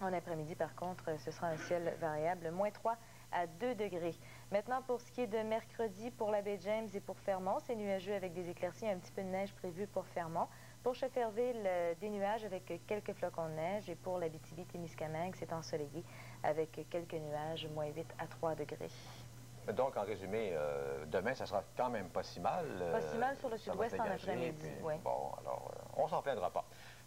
En après-midi, par contre, ce sera un ciel variable, moins 3 à 2 degrés. Maintenant, pour ce qui est de mercredi, pour la baie James et pour Fermont, c'est nuageux avec des éclaircies, un petit peu de neige prévu pour Fermont. Pour Shefferville, des nuages avec quelques flocons de neige. Et pour l'Abitibi-Témiscamingue, c'est ensoleillé avec quelques nuages, moins 8 à 3 degrés. Donc, en résumé, demain, ça sera quand même pas si mal. Pas si mal sur le sud-ouest en après-midi, oui. Bon, alors, on s'en plaindra pas.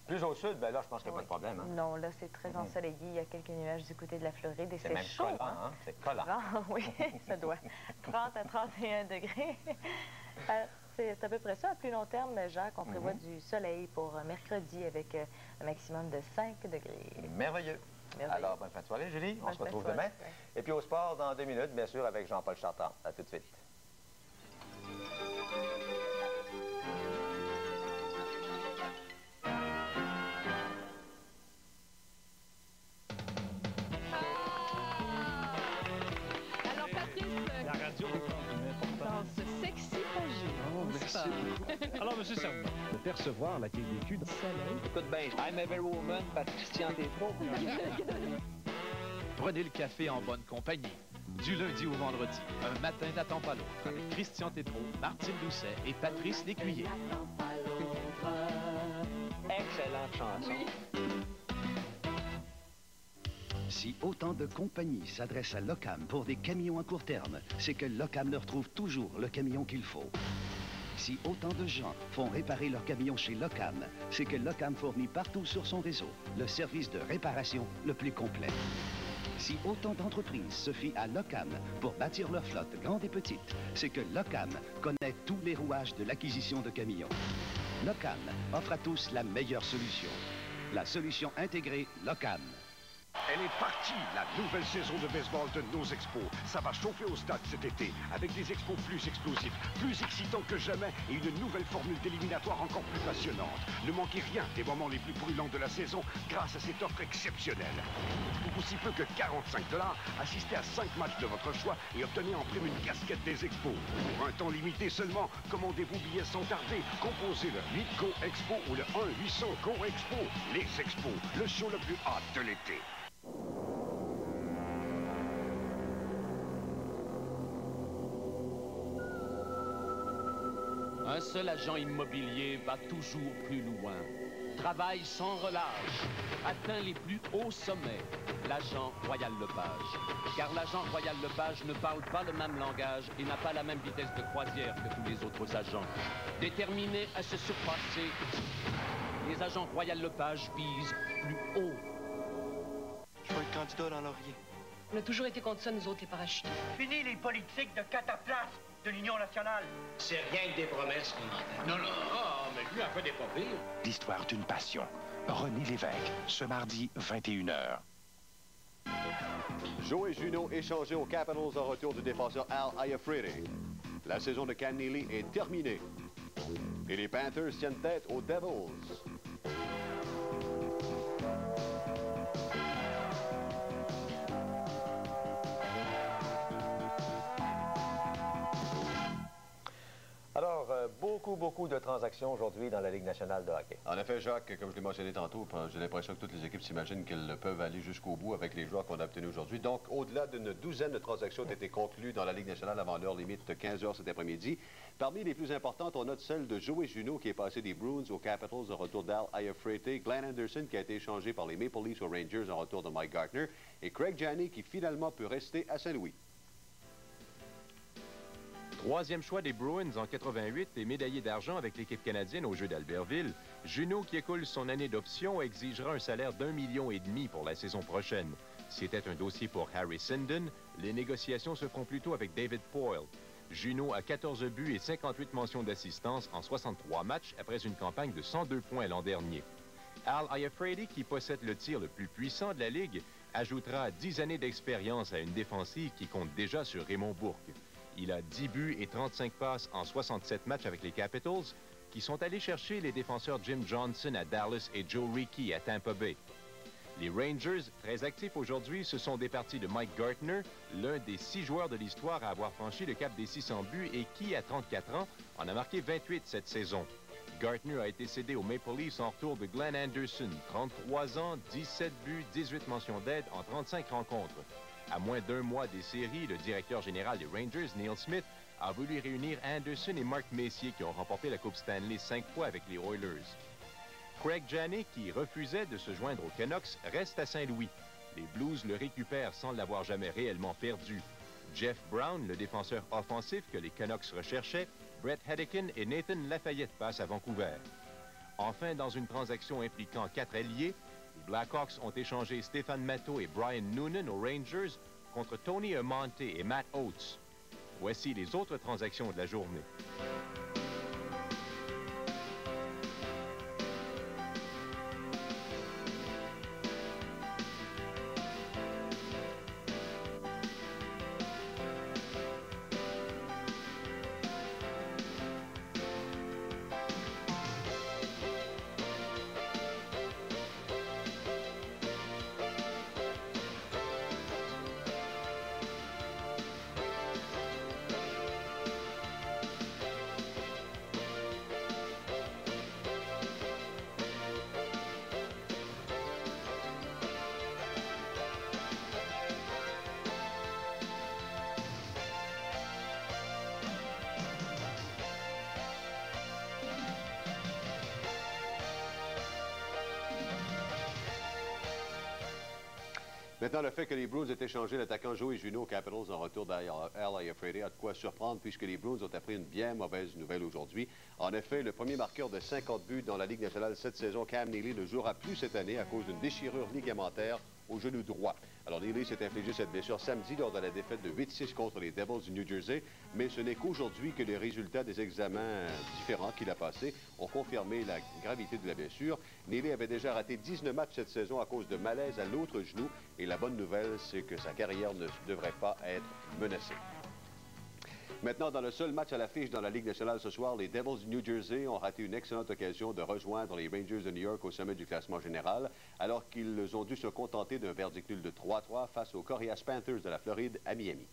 Plus au sud, ben là, je pense qu'il n'y a pas de problème. Hein? Non, là, c'est très ensoleillé. Il y a quelques nuages du côté de la Floride et c'est chaud. C'est même collant, hein? C'est collant. Oui, ça doit. 30 à 31 degrés. C'est à peu près ça. À plus long terme, Jacques, on prévoit du soleil pour mercredi avec un maximum de 5 degrés. Merveilleux. Alors, bonne fin de soirée, Julie. On se retrouve demain. Et puis au sport, dans 2 minutes, bien sûr, avec Jean-Paul Chartrand. À tout de suite. Alors, Patrice, la radio dans ce sexy projet. Oh, merci beaucoup. Alors, M. Servan, de percevoir la TVQ. Soleil. Écoute bien, I'm every woman, Patricien Tétrault. Prenez le café en bonne compagnie. Du lundi au vendredi, un matin n'attend pas l'autre, avec Christian Tétrault, Martine Doucet et Patrice Lécuyer. Excellente chanson. Si autant de compagnies s'adressent à Locam pour des camions à court terme, c'est que Locam leur trouve toujours le camion qu'il faut. Si autant de gens font réparer leurs camions chez Locam, c'est que Locam fournit partout sur son réseau le service de réparation le plus complet. Si autant d'entreprises se fient à Locam pour bâtir leur flotte grande et petite, c'est que Locam connaît tous les rouages de l'acquisition de camions. Locam offre à tous la meilleure solution. La solution intégrée Locam. Elle est partie, la nouvelle saison de baseball de nos expos. Ça va chauffer au stade cet été, avec des expos plus explosifs, plus excitants que jamais et une nouvelle formule d'éliminatoire encore plus passionnante. Ne manquez rien des moments les plus brûlants de la saison grâce à cette offre exceptionnelle. Pour aussi peu que 45 $, assistez à 5 matchs de votre choix et obtenez en prime une casquette des expos. Pour un temps limité seulement, commandez vos billets sans tarder. Composez le 8-GO-EXPO ou le 1-800-GO-EXPO. Les expos, le show le plus hot de l'été. Un seul agent immobilier va toujours plus loin, travaille sans relâche, atteint les plus hauts sommets, l'agent Royal Lepage. Car l'agent Royal Lepage ne parle pas le même langage et n'a pas la même vitesse de croisière que tous les autres agents. Déterminés à se surpasser, les agents Royal Lepage visent plus haut. Je veux être candidat dans Laurier. On a toujours été contre ça, nous autres, les parachutistes. Fini les politiques de cataplasme de l'Union nationale. C'est rien que des promesses qu'on entend. Non, mais lui a fait des pas pires. L'histoire d'une passion. René Lévesque, ce mardi, 21h. Joey Juneau échangé aux Capitals en retour du défenseur Al Iafrate. La saison de Cam Neely est terminée. Et les Panthers tiennent tête aux Devils. Alors, beaucoup de transactions aujourd'hui dans la Ligue nationale de hockey. En effet, Jacques, comme je l'ai mentionné tantôt, j'ai l'impression que toutes les équipes s'imaginent qu'elles peuvent aller jusqu'au bout avec les joueurs qu'on a obtenus aujourd'hui. Donc, au-delà d'une douzaine de transactions ont été conclues dans la Ligue nationale avant l'heure limite de 15 h cet après-midi. Parmi les plus importantes, on note celle de Joey Juneau qui est passé des Bruins aux Capitals en retour d'Al Iafrate, Glenn Anderson qui a été échangé par les Maple Leafs aux Rangers en retour de Mike Gartner et Craig Janney qui finalement peut rester à Saint-Louis. Troisième choix des Bruins en 88 et médaillé d'argent avec l'équipe canadienne aux Jeux d'Albertville, Juneau, qui écoule son année d'option, exigera un salaire d'1,5 million pour la saison prochaine. C'était un dossier pour Harry Sinden. Les négociations se feront plutôt avec David Poile. Juneau a 14 buts et 58 mentions d'assistance en 63 matchs après une campagne de 102 points l'an dernier. Al Iafrate, qui possède le tir le plus puissant de la Ligue, ajoutera 10 années d'expérience à une défensive qui compte déjà sur Raymond Bourque. Il a 10 buts et 35 passes en 67 matchs avec les Capitals, qui sont allés chercher les défenseurs Jim Johnson à Dallas et Joe Rickey à Tampa Bay. Les Rangers, très actifs aujourd'hui, se sont départis de Mike Gartner, l'un des 6 joueurs de l'histoire à avoir franchi le cap des 600 buts et qui, à 34 ans, en a marqué 28 cette saison. Gartner a été cédé aux Maple Leafs en retour de Glenn Anderson, 33 ans, 17 buts, 18 mentions d'aide en 35 rencontres. À moins d'un mois des séries, le directeur général des Rangers, Neil Smith, a voulu réunir Anderson et Mark Messier qui ont remporté la Coupe Stanley 5 fois avec les Oilers. Craig Janney, qui refusait de se joindre aux Canucks, reste à Saint-Louis. Les Blues le récupèrent sans l'avoir jamais réellement perdu. Jeff Brown, le défenseur offensif que les Canucks recherchaient, Brett Hedican et Nathan Lafayette passent à Vancouver. Enfin, dans une transaction impliquant 4 alliés, les Blackhawks ont échangé Stéphane Matteau et Brian Noonan aux Rangers contre Tony Amonte et Matt Oates. Voici les autres transactions de la journée. Maintenant, le fait que les Bruins aient échangé l'attaquant Joey Juneau aux Capitals en retour d'Al Iafrate a de quoi surprendre puisque les Bruins ont appris une bien mauvaise nouvelle aujourd'hui. En effet, le premier marqueur de 50 buts dans la Ligue nationale cette saison, Cam Neely, ne jouera plus cette année à cause d'une déchirure ligamentaire au genou droit. Alors, Neely s'est infligé cette blessure samedi lors de la défaite de 8-6 contre les Devils du New Jersey, mais ce n'est qu'aujourd'hui que les résultats des examens différents qu'il a passés ont confirmé la gravité de la blessure. Neely avait déjà raté 19 matchs cette saison à cause de malaise à l'autre genou, et la bonne nouvelle, c'est que sa carrière ne devrait pas être menacée. Maintenant, dans le seul match à l'affiche dans la Ligue nationale ce soir, les Devils du New Jersey ont raté une excellente occasion de rejoindre les Rangers de New York au sommet du classement général, alors qu'ils ont dû se contenter d'un verdict nul de 3-3 face aux Correas Panthers de la Floride à Miami.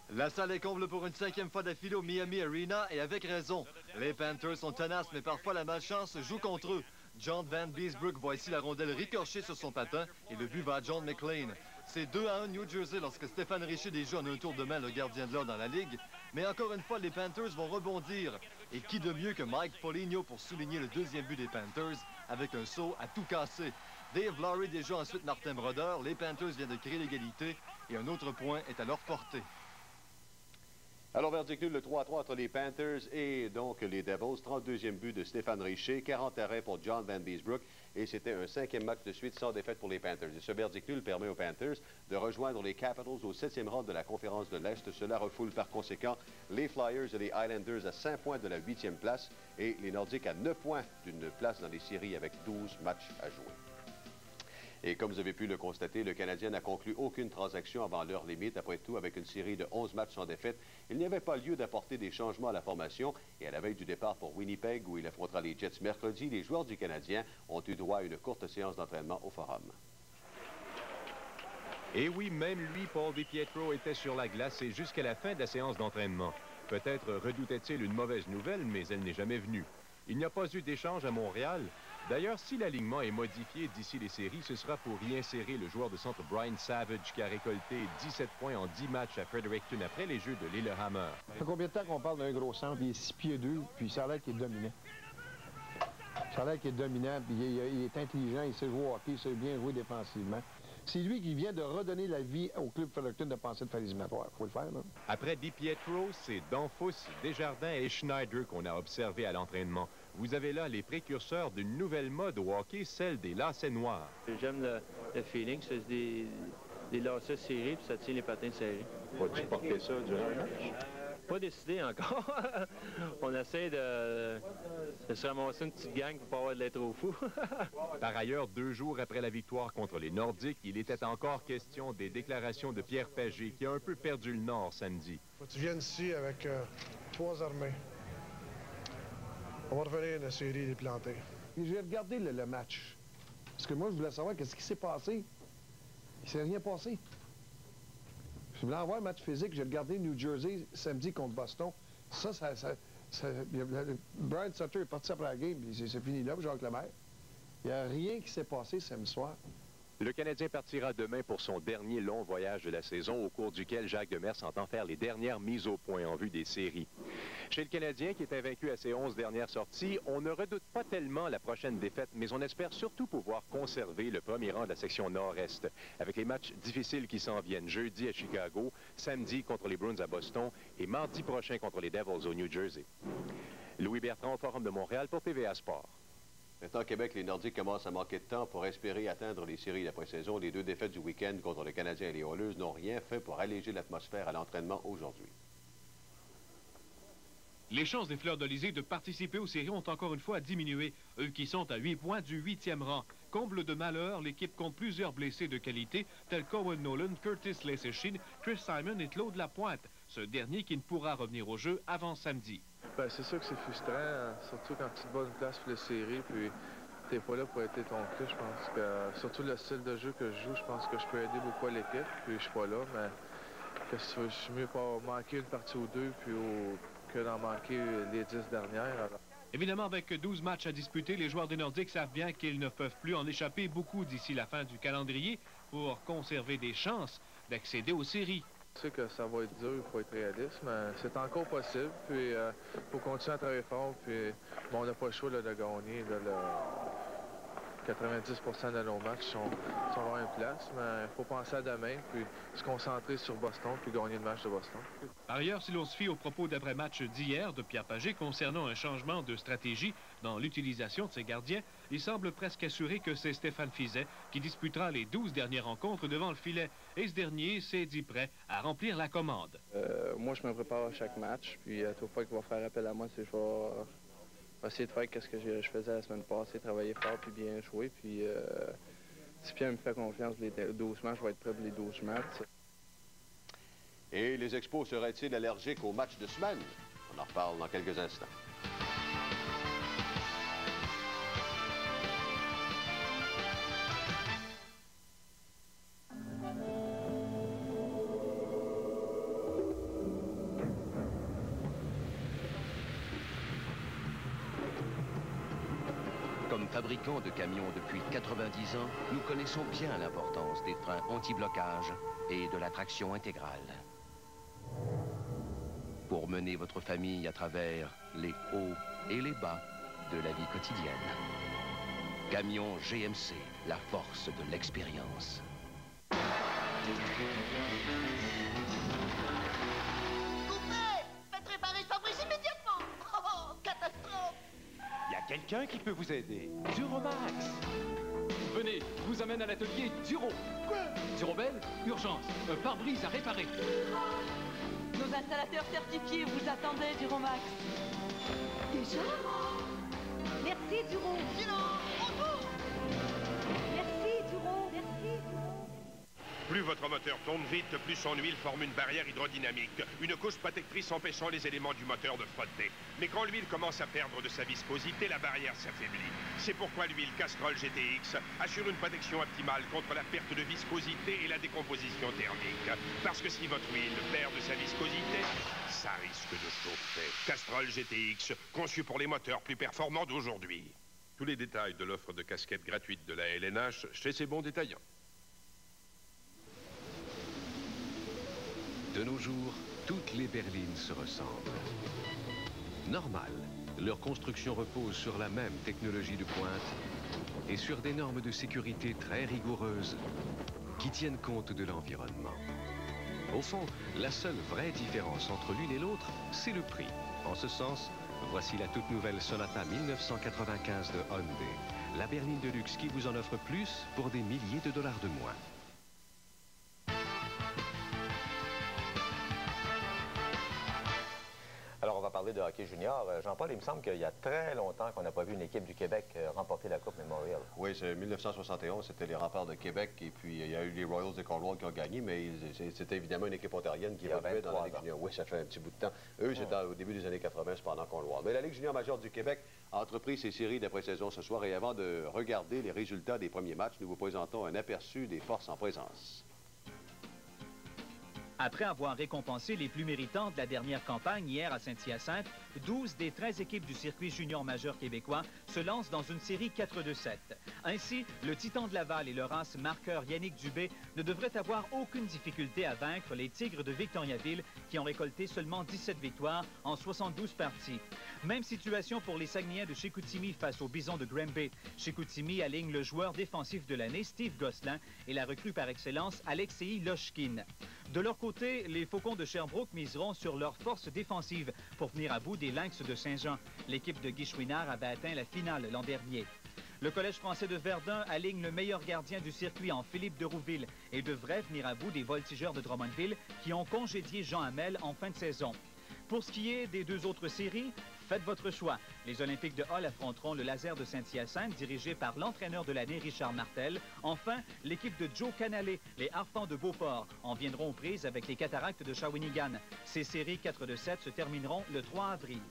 La salle est comble pour une 5e fois d'affilée au Miami Arena, et avec raison. Les Panthers sont tenaces, mais parfois la malchance joue contre eux. John Van Beesbrook voit ici la rondelle ricocher sur son patin, et le but va à John McLean. C'est 2-1 New Jersey lorsque Stéphane Richer joue en un tour de main le gardien de l'or dans la Ligue. Mais encore une fois, les Panthers vont rebondir. Et qui de mieux que Mike Foligno pour souligner le deuxième but des Panthers avec un saut à tout casser. Dave Lowry déjoue ensuite Martin Brodeur. Les Panthers viennent de créer l'égalité et un autre point est à leur portée. Alors, verdict nul, le 3-3 entre les Panthers et donc les Devils. 32e but de Stéphane Richer, 40 arrêts pour John Van Beesbrook. Et c'était un 5e match de suite sans défaite pour les Panthers. Et ce verdict nul permet aux Panthers de rejoindre les Capitals au 7e rang de la conférence de l'Est. Cela refoule par conséquent les Flyers et les Islanders à 5 points de la 8e place et les Nordiques à 9 points d'une place dans les séries avec 12 matchs à jouer. Et comme vous avez pu le constater, le Canadien n'a conclu aucune transaction avant l'heure limite. Après tout, avec une série de 11 matchs sans défaite, il n'y avait pas lieu d'apporter des changements à la formation. Et à la veille du départ pour Winnipeg, où il affrontera les Jets mercredi, les joueurs du Canadien ont eu droit à une courte séance d'entraînement au Forum. Et oui, même lui, Paul DiPietro, était sur la glace et jusqu'à la fin de la séance d'entraînement. Peut-être redoutait-il une mauvaise nouvelle, mais elle n'est jamais venue. Il n'y a pas eu d'échange à Montréal. D'ailleurs, si l'alignement est modifié d'ici les séries, ce sera pour y insérer le joueur de centre Brian Savage qui a récolté 17 points en 10 matchs à Fredericton après les Jeux de Lillehammer. Ça fait combien de temps qu'on parle d'un gros centre? Il est 6 pieds 2, puis ça a l'air qu'il est dominant. Ça a l'air qu'il est dominant, puis il est intelligent, il sait jouer au hockey, il sait bien jouer défensivement. C'est lui qui vient de redonner la vie au club Fredericton de penser de faire éliminatoire. Il faut le faire, là. Après DiPietro, c'est Danfous, Desjardins et Schneider qu'on a observé à l'entraînement. Vous avez là les précurseurs d'une nouvelle mode au hockey, celle des lacets noirs. J'aime le feeling, c'est des lacets serrés, puis ça tient les patins serrés. Vas-tu porter ça durant un match? Pas décidé encore. On essaie de se ramasser une petite gang pour pas avoir de l'air trop fou. Par ailleurs, 2 jours après la victoire contre les Nordiques, il était encore question des déclarations de Pierre Pagé, qui a un peu perdu le nord samedi. Faut que tu viennes ici avec 3 armées. On va revenir à la série des plantés. J'ai regardé le match. Parce que moi, je voulais savoir qu'est-ce qui s'est passé. Il ne s'est rien passé. Je voulais avoir un match physique. J'ai regardé New Jersey samedi contre Boston. Brian Sutter est parti après la game. C'est fini là, Jacques Lemaire. Il n'y a rien qui s'est passé samedi soir. Le Canadien partira demain pour son dernier long voyage de la saison, au cours duquel Jacques Demers entend faire les dernières mises au point en vue des séries. Chez le Canadien, qui est invaincu à ses 11 dernières sorties, on ne redoute pas tellement la prochaine défaite, mais on espère surtout pouvoir conserver le premier rang de la section nord-est, avec les matchs difficiles qui s'en viennent jeudi à Chicago, samedi contre les Bruins à Boston et mardi prochain contre les Devils au New Jersey. Louis Bertrand, au Forum de Montréal pour TVA Sport. Maintenant, au Québec, les Nordiques commencent à manquer de temps pour espérer atteindre les séries d'après-saison. Les 2 défaites du week-end contre le Canadien et les Oilers n'ont rien fait pour alléger l'atmosphère à l'entraînement aujourd'hui. Les chances des Fleurs d'Olysée de participer aux séries ont encore une fois diminué, eux qui sont à 8 points du 8e rang. Comble de malheur, l'équipe compte plusieurs blessés de qualité, tels qu'Owen Nolan, Curtis Leschyshyn, Chris Simon et Claude Lapointe, ce dernier qui ne pourra revenir au jeu avant samedi. Ben, c'est sûr que c'est frustrant, surtout quand tu te bats une place pour les séries, puis t'es pas là pour aider ton club. Je pense que, surtout le style de jeu que je joue, je pense que je peux aider beaucoup à l'équipe, puis je suis pas là, mais qu'est-ce que tu veux, je suis mieux pas manquer une partie ou 2, puis que d'en manquer les 10 dernières. Alors. Évidemment, avec 12 matchs à disputer, les joueurs des Nordiques savent bien qu'ils ne peuvent plus en échapper beaucoup d'ici la fin du calendrier pour conserver des chances d'accéder aux séries. Je sais que ça va être dur, il faut être réaliste, mais c'est encore possible. Puis il faut continuer à travailler fort. Puis bon, on n'a pas le choix là, de gagner. 90% de nos matchs sont à une place, mais il faut penser à demain, puis se concentrer sur Boston, puis gagner le match de Boston. Par ailleurs, si l'on se fie aux propos d'après-match d'hier de Pierre Pagé concernant un changement de stratégie dans l'utilisation de ses gardiens, il semble presque assuré que c'est Stéphane Fiset qui disputera les 12 dernières rencontres devant le filet. Et ce dernier s'est dit prêt à remplir la commande. Moi, je me prépare à chaque match, puis à toute fois qu'il va faire appel à moi, je vais essayer de faire ce que je faisais la semaine passée, travailler fort, puis bien jouer. Puis si Pierre me fait confiance, les 12 matchs, je vais être prêt pour les 12 matchs. Et les Expos seraient-ils allergiques aux matchs de semaine? On en reparle dans quelques instants. Comme fabricant de camions depuis 90 ans, nous connaissons bien l'importance des freins anti-blocage et de la traction intégrale. Pour mener votre famille à travers les hauts et les bas de la vie quotidienne. Camion GMC, la force de l'expérience. Faites réparer Fabrice immédiatement! Oh, catastrophe! Il y a quelqu'un qui peut vous aider. Duromax. Venez, je vous amène à l'atelier Duro. Quoi? Durobel, urgence, un pare-brise à réparer. Nos installateurs certifiés vous attendaient, Duromax. Déjà? Merci, Duro. Sinon, retour! Merci, Duro. Merci, Duro. Plus votre moteur tourne vite, plus son huile forme une barrière hydrodynamique, une couche protectrice empêchant les éléments du moteur de frotter. Mais quand l'huile commence à perdre de sa viscosité, la barrière s'affaiblit. C'est pourquoi l'huile Castrol GTX assure une protection optimale contre la perte de viscosité et la décomposition thermique. Parce que si votre huile perd de sa viscosité, ça risque de chauffer. Castrol GTX, conçu pour les moteurs plus performants d'aujourd'hui. Tous les détails de l'offre de casquettes gratuite de la LNH chez ces bons détaillants. De nos jours, toutes les berlines se ressemblent. Normal, leur construction repose sur la même technologie de pointe et sur des normes de sécurité très rigoureuses qui tiennent compte de l'environnement. Au fond, la seule vraie différence entre l'une et l'autre, c'est le prix. En ce sens, voici la toute nouvelle Sonata 1995 de Hyundai, la berline de luxe qui vous en offre plus pour des milliers de dollars de moins. Alors, on va parler de hockey junior. Jean-Paul, il me semble qu'il y a très longtemps qu'on n'a pas vu une équipe du Québec remporter la Coupe Memorial. Oui, c'est 1971, c'était les Remparts de Québec, et puis il y a eu les Royals de Cornwall qui ont gagné, mais c'était évidemment une équipe ontarienne qui évoluait dans la Ligue junior. Oui, ça fait un petit bout de temps. Eux, c'était au début des années 80, cependant Cornwall. Mais la Ligue junior majeure du Québec a entrepris ses séries d'après-saison ce soir, et avant de regarder les résultats des premiers matchs, nous vous présentons un aperçu des forces en présence. Après avoir récompensé les plus méritants de la dernière campagne hier à Saint-Hyacinthe, 12 des 13 équipes du circuit junior majeur québécois se lancent dans une série 4-2-7. Ainsi, le Titan de Laval et le race marqueur Yannick Dubé ne devraient avoir aucune difficulté à vaincre les Tigres de Victoriaville qui ont récolté seulement 17 victoires en 72 parties. Même situation pour les Saguenayens de Chicoutimi face aux Bisons de Granby. Chicoutimi aligne le joueur défensif de l'année, Steve Gosselin, et la recrue par excellence, Alexei Lochkin. De leur côté, les Faucons de Sherbrooke miseront sur leur force défensive pour venir à bout des Lynx de Saint-Jean. L'équipe de Guy Chouinard avait atteint la finale l'an dernier. Le Collège français de Verdun aligne le meilleur gardien du circuit en Philippe de Rouville et devrait venir à bout des Voltigeurs de Drummondville qui ont congédié Jean Hamel en fin de saison. Pour ce qui est des deux autres séries, faites votre choix. Les Olympiques de Hall affronteront le Laser de Saint-Hyacinthe, dirigé par l'entraîneur de l'année, Richard Martel. Enfin, l'équipe de Joe Canalé, les Harpans de Beauport, en viendront aux prises avec les Cataractes de Shawinigan. Ces séries 4-2-7 se termineront le 3 avril.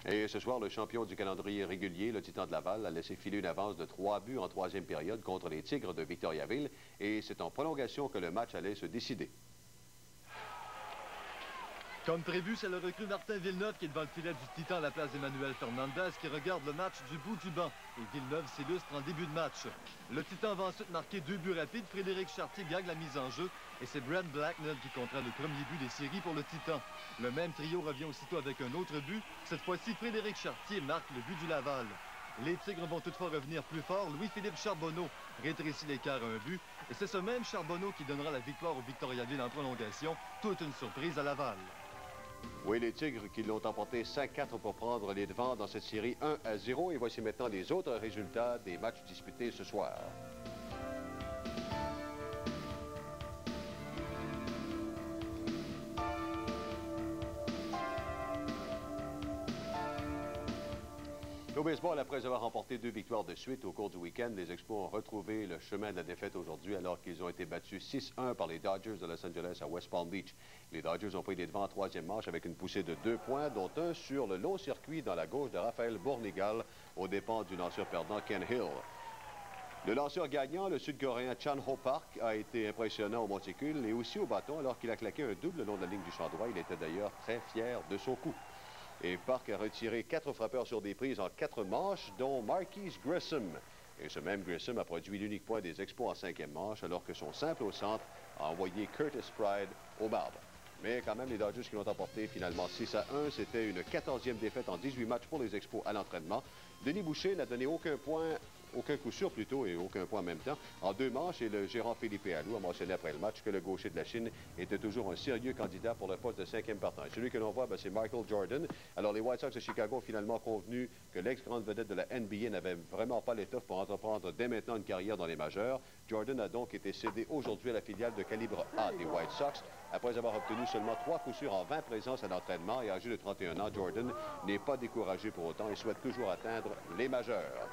Et ce soir, le champion du calendrier régulier, le Titan de Laval, a laissé filer une avance de 3 buts en troisième période contre les Tigres de Victoriaville. Et c'est en prolongation que le match allait se décider. Comme prévu, c'est le recrue Martin Villeneuve qui est devant le filet du Titan à la place d'Emmanuel Fernandez qui regarde le match du bout du banc. Et Villeneuve s'illustre en début de match. Le Titan va ensuite marquer 2 buts rapides. Frédéric Chartier gagne la mise en jeu. Et c'est Brent Blacknell qui comptera le premier but des séries pour le Titan. Le même trio revient aussitôt avec un autre but. Cette fois-ci, Frédéric Chartier marque le but du Laval. Les Tigres vont toutefois revenir plus fort. Louis-Philippe Charbonneau rétrécit l'écart à un but. Et c'est ce même Charbonneau qui donnera la victoire au Victoriaville en prolongation. Toute une surprise à Laval. Oui, les Tigres qui l'ont emporté 5-4 pour prendre les devants dans cette série 1-0. Et voici maintenant les autres résultats des matchs disputés ce soir. Au baseball, après avoir remporté 2 victoires de suite au cours du week-end, les Expos ont retrouvé le chemin de la défaite aujourd'hui alors qu'ils ont été battus 6-1 par les Dodgers de Los Angeles à West Palm Beach. Les Dodgers ont pris les devants en 3e manche avec une poussée de 2 points, dont un sur le long circuit dans la gauche de Raphaël Bournigal aux dépens du lanceur perdant Ken Hill. Le lanceur gagnant, le Sud-Coréen Chan Ho Park, a été impressionnant au monticule et aussi au bâton alors qu'il a claqué un double le long de la ligne du champ droit. Il était d'ailleurs très fier de son coup. Et Park a retiré 4 frappeurs sur des prises en 4 manches, dont Marquise Grissom. Et ce même Grissom a produit l'unique point des Expos en 5e manche, alors que son simple au centre a envoyé Curtis Pride au marbre. Mais quand même, les Dodgers qui l'ont emporté finalement 6-1, c'était une 14e défaite en 18 matchs pour les Expos à l'entraînement. Denis Boucher n'a donné aucun coup sûr plutôt, et aucun point en même temps, en 2 manches, et le gérant Philippe Alou a mentionné après le match que le gaucher de la Chine était toujours un sérieux candidat pour le poste de 5e partant. Et celui que l'on voit, c'est Michael Jordan. Alors, les White Sox de Chicago ont finalement convenu que l'ex-grande vedette de la NBA n'avait vraiment pas l'étoffe pour entreprendre dès maintenant une carrière dans les majeurs. Jordan a donc été cédé aujourd'hui à la filiale de calibre A des White Sox, après avoir obtenu seulement 3 coups sûrs en 20 présences à l'entraînement, et âgé de 31 ans, Jordan n'est pas découragé pour autant et souhaite toujours atteindre les majeurs.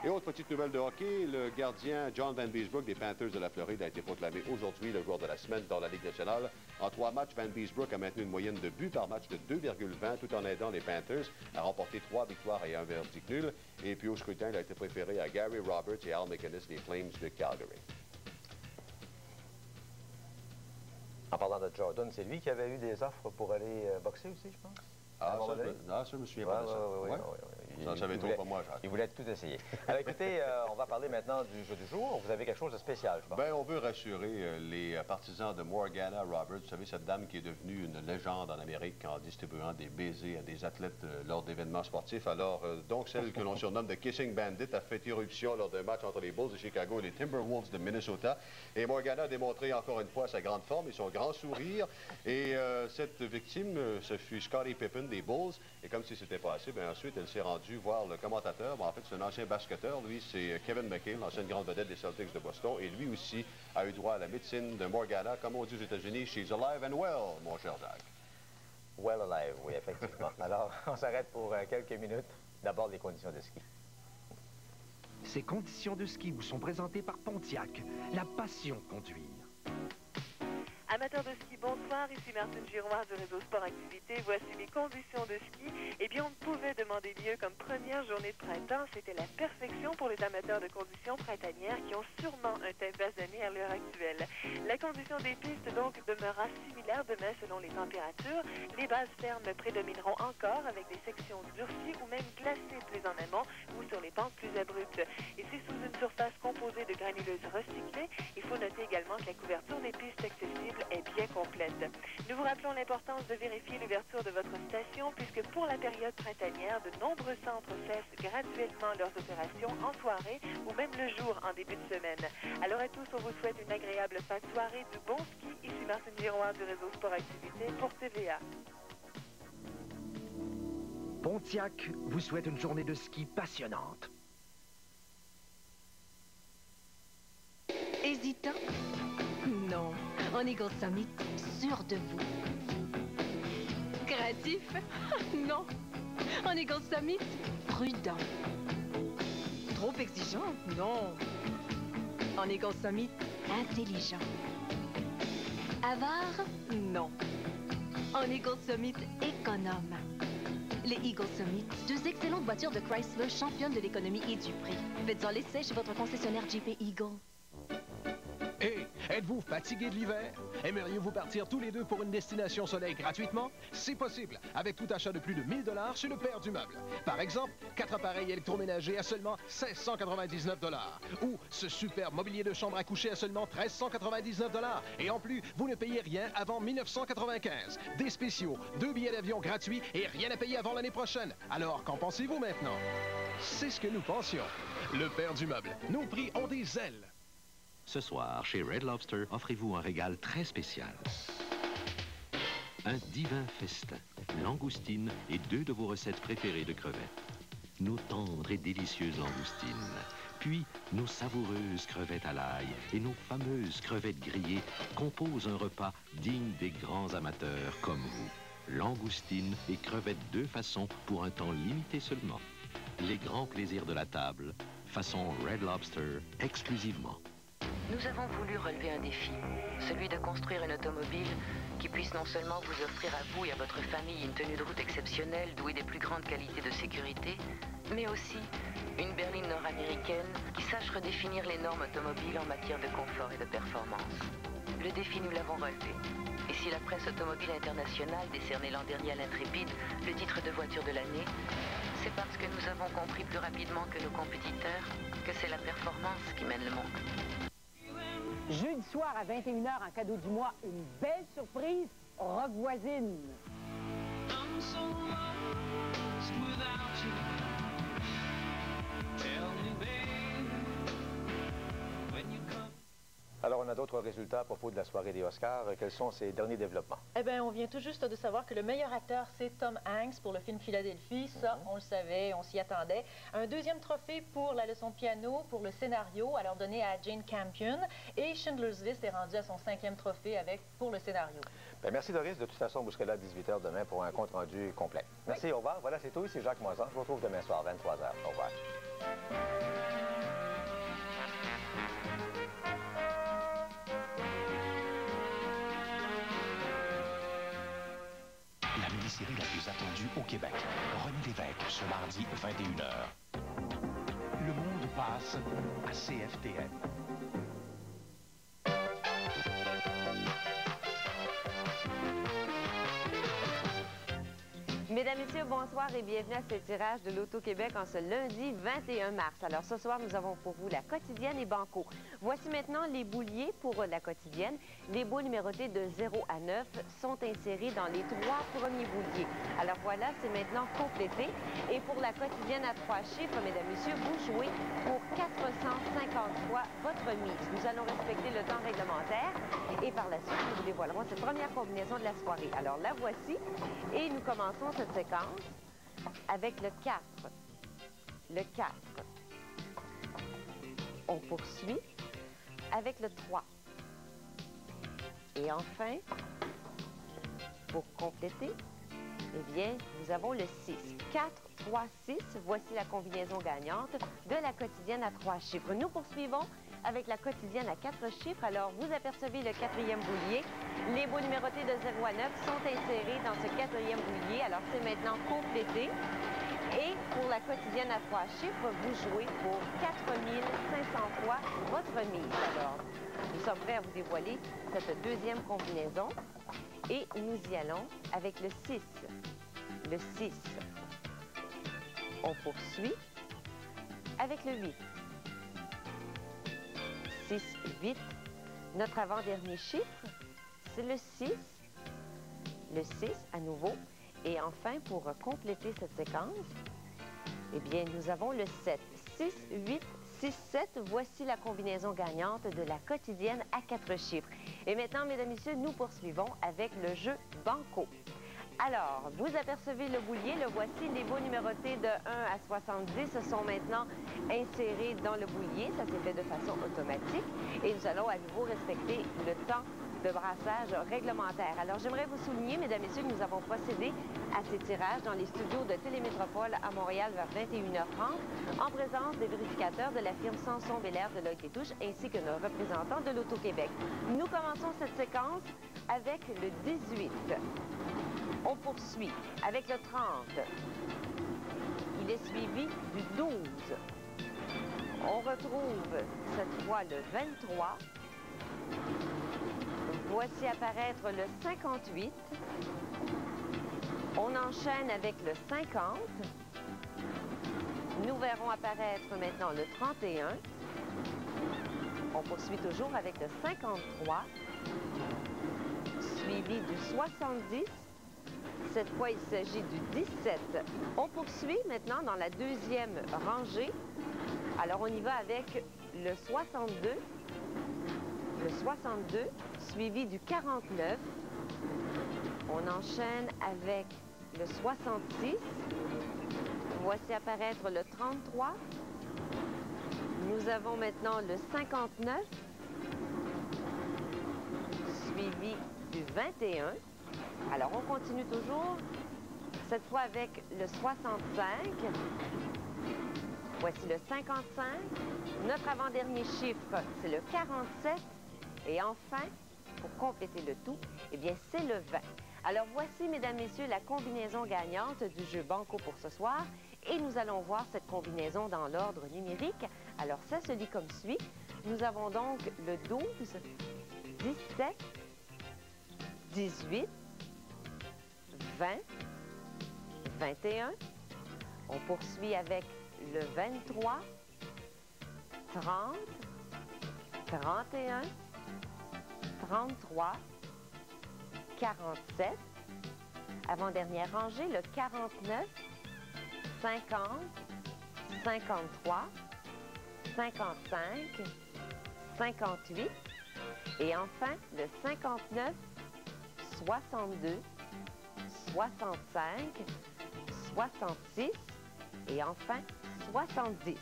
Et autre petite nouvelle de hockey, le gardien John Van Beesbrook des Panthers de la Floride a été proclamé aujourd'hui le joueur de la semaine dans la Ligue nationale. En 3 matchs, Van Beesbrook a maintenu une moyenne de buts par match de 2,20 tout en aidant les Panthers à remporter 3 victoires et 1 verdict nul. Et puis au scrutin, il a été préféré à Gary Roberts et Al McInnes des Flames de Calgary. En parlant de Jordan, c'est lui qui avait eu des offres pour aller boxer aussi, je pense? Ah, ça, je me souviens pas de ça. Oui. Ça, savait trop pas moi, Jacques. Il voulait tout essayer. Alors, écoutez, on va parler maintenant du jeu du jour. Vous avez quelque chose de spécial, je pense. Bien, on veut rassurer les partisans de Morgana Roberts. Vous savez, cette dame qui est devenue une légende en Amérique en distribuant des baisers à des athlètes lors d'événements sportifs. Alors, donc, celle que l'on surnomme The Kissing Bandit a fait irruption lors d'un match entre les Bulls de Chicago et les Timberwolves de Minnesota. Et Morgana a démontré encore une fois sa grande forme et son grand sourire. Et cette victime, ce fut Scottie Pippen des Bulls. Et comme si c'était pas assez, bien ensuite, elle s'est rendue voir le commentateur. Bon, en fait, c'est un ancien basketteur. Lui, c'est Kevin McHale, l'ancienne grande vedette des Celtics de Boston. Et lui aussi a eu droit à la médecine de Morgana. Comme on dit aux États-Unis, she's alive and well, mon cher Jacques. Well alive, oui, effectivement. Alors, on s'arrête pour quelques minutes. D'abord, les conditions de ski. Ces conditions de ski vous sont présentées par Pontiac, la passion de conduire. Amateurs de ski, bonsoir. Ici Martine Giroir du réseau Sport Activité. Voici les conditions de ski. Eh bien, on ne pouvait demander mieux comme première journée de printemps. C'était la perfection pour les amateurs de conditions printanières qui ont sûrement un teint basané à l'heure actuelle. La condition des pistes, donc, demeurera similaire demain selon les températures. Les bases fermes prédomineront encore avec des sections durcies ou même glacées plus en amont ou sur les pentes plus abruptes. Et c'est sous une surface composée de granuleuses recyclées. Il faut noter également que la couverture des pistes accessibles est bien complète. Nous vous rappelons l'importance de vérifier l'ouverture de votre station puisque pour la période printanière, de nombreux centres cessent graduellement leurs opérations en soirée ou même le jour en début de semaine. Alors à tous, on vous souhaite une agréable fin de soirée, du bon ski. Ici Martine Giroir du réseau Sport Activité pour TVA. Pontiac vous souhaite une journée de ski passionnante. Hésitant? Non. En Eagle Summit, sûr de vous. Créatif? Non. En Eagle Summit, prudent. Trop exigeant? Non. En Eagle Summit, intelligent. Avare? Non. En Eagle Summit, économe. Les Eagle Summit, 2 excellentes voitures de Chrysler championnes de l'économie et du prix. Faites-en l'essai chez votre concessionnaire Jeep Eagle. Hey, êtes-vous fatigué de l'hiver? Aimeriez-vous partir tous les deux pour une destination soleil gratuitement? C'est possible, avec tout achat de plus de 1000 $ chez le père du meuble. Par exemple, 4 appareils électroménagers à seulement 1699 $. Ou ce super mobilier de chambre à coucher à seulement 1399 $. Et en plus, vous ne payez rien avant 1995. Des spéciaux, 2 billets d'avion gratuits et rien à payer avant l'année prochaine. Alors, qu'en pensez-vous maintenant? C'est ce que nous pensions. Le père du meuble. Nos prix ont des ailes. Ce soir, chez Red Lobster, offrez-vous un régal très spécial. Un divin festin, langoustine et 2 de vos recettes préférées de crevettes. Nos tendres et délicieuses langoustines, puis nos savoureuses crevettes à l'ail et nos fameuses crevettes grillées composent un repas digne des grands amateurs comme vous. Langoustines et crevettes de façon pour un temps limité seulement. Les grands plaisirs de la table, façon Red Lobster, exclusivement. Nous avons voulu relever un défi, celui de construire une automobile qui puisse non seulement vous offrir à vous et à votre famille une tenue de route exceptionnelle, douée des plus grandes qualités de sécurité, mais aussi une berline nord-américaine qui sache redéfinir les normes automobiles en matière de confort et de performance. Le défi, nous l'avons relevé. Et si la presse automobile internationale décernait l'an dernier à l'Intrépide le titre de voiture de l'année, c'est parce que nous avons compris plus rapidement que nos compétiteurs que c'est la performance qui mène le monde. Jeudi soir à 21h, en cadeau du mois, une belle surprise, Rock Voisine. Alors, on a d'autres résultats à propos de la soirée des Oscars. Quels sont ces derniers développements? Eh bien, on vient tout juste de savoir que le meilleur acteur, c'est Tom Hanks pour le film Philadelphie. Ça, on le savait, on s'y attendait. Un deuxième trophée pour la leçon de piano, pour le scénario, alors donné à Jane Campion. Et Schindler's List est rendu à son 5e trophée pour le scénario. Bien, merci Doris. De toute façon, vous serez là à 18h demain pour un compte rendu complet. Merci, oui. Au revoir. Voilà, c'est tout. Ici Jacques Moisan. Je vous retrouve demain soir, 23h. Au revoir. La mini-série la plus attendue au Québec. René Lévesque, ce mardi, 21h. Le monde passe à CFTN. Mesdames, Messieurs, bonsoir et bienvenue à ce tirage de l'Auto-Québec en ce lundi 21 mars. Alors ce soir, nous avons pour vous la quotidienne et Banco. Voici maintenant les bouliers pour la quotidienne. Les bouts numérotés de 0 à 9 sont insérés dans les 3 premiers bouliers. Alors voilà, c'est maintenant complété. Et pour la quotidienne à 3 chiffres, mesdames, messieurs, vous jouez pour 450 fois votre mise. Nous allons respecter le temps réglementaire et par la suite, nous vous dévoilerons cette première combinaison de la soirée. Alors la voici et nous commençons cette séquence avec le 4. Le 4. On poursuit avec le 3. Et enfin, pour compléter, eh bien, nous avons le 6. 4, 3, 6. Voici la combinaison gagnante de la quotidienne à 3 chiffres. Nous poursuivons avec la quotidienne à 4 chiffres. Alors, vous apercevez le 4e boulier. Les bouts numérotés de 0 à 9 sont insérés dans ce 4e boulier. Alors, c'est maintenant complété. Et pour la quotidienne à 3 chiffres, vous jouez pour 4500 fois votre mise. Alors, nous sommes prêts à vous dévoiler cette deuxième combinaison. Et nous y allons avec le 6. Le 6. On poursuit avec le 8. 6, 8. Notre avant-dernier chiffre, c'est le 6. Le 6 à nouveau. Et enfin, pour compléter cette séquence, eh bien, nous avons le 7. 6, 8, 6, 7. Voici la combinaison gagnante de la quotidienne à 4 chiffres. Et maintenant, mesdames et messieurs, nous poursuivons avec le jeu Banco. Alors, vous apercevez le boulier, le voici, les bouts numérotés de 1 à 70 sont maintenant insérés dans le boulier. Ça s'est fait de façon automatique. Et nous allons à nouveau respecter le temps de brassage réglementaire. Alors, j'aimerais vous souligner, mesdames et messieurs, que nous avons procédé à ces tirages dans les studios de Télémétropole à Montréal vers 21h30 en présence des vérificateurs de la firme Sanson-Belair de Loïc Tétouche ainsi que nos représentants de l'Auto-Québec. Nous commençons cette séquence avec le 18. On poursuit avec le 30. Il est suivi du 12. On retrouve cette fois le 23. Voici apparaître le 58. On enchaîne avec le 50. Nous verrons apparaître maintenant le 31. On poursuit toujours avec le 53. Suivi du 70. Cette fois, il s'agit du 17. On poursuit maintenant dans la deuxième rangée. Alors, on y va avec le 62. Le 62, suivi du 49. On enchaîne avec le 66. Voici apparaître le 33. Nous avons maintenant le 59, suivi du 21. Alors, on continue toujours, cette fois avec le 65. Voici le 55. Notre avant-dernier chiffre, c'est le 47. Et enfin, pour compléter le tout, eh bien, c'est le 20. Alors, voici, mesdames, messieurs, la combinaison gagnante du jeu Banco pour ce soir. Et nous allons voir cette combinaison dans l'ordre numérique. Alors, ça se lit comme suit. Nous avons donc le 12, 17, 18, 20, 21. On poursuit avec le 23, 30, 31, 33, 47. Avant-dernière rangée, le 49, 50, 53, 55, 58. Et enfin, le 59, 62, 65, 66 et enfin 70.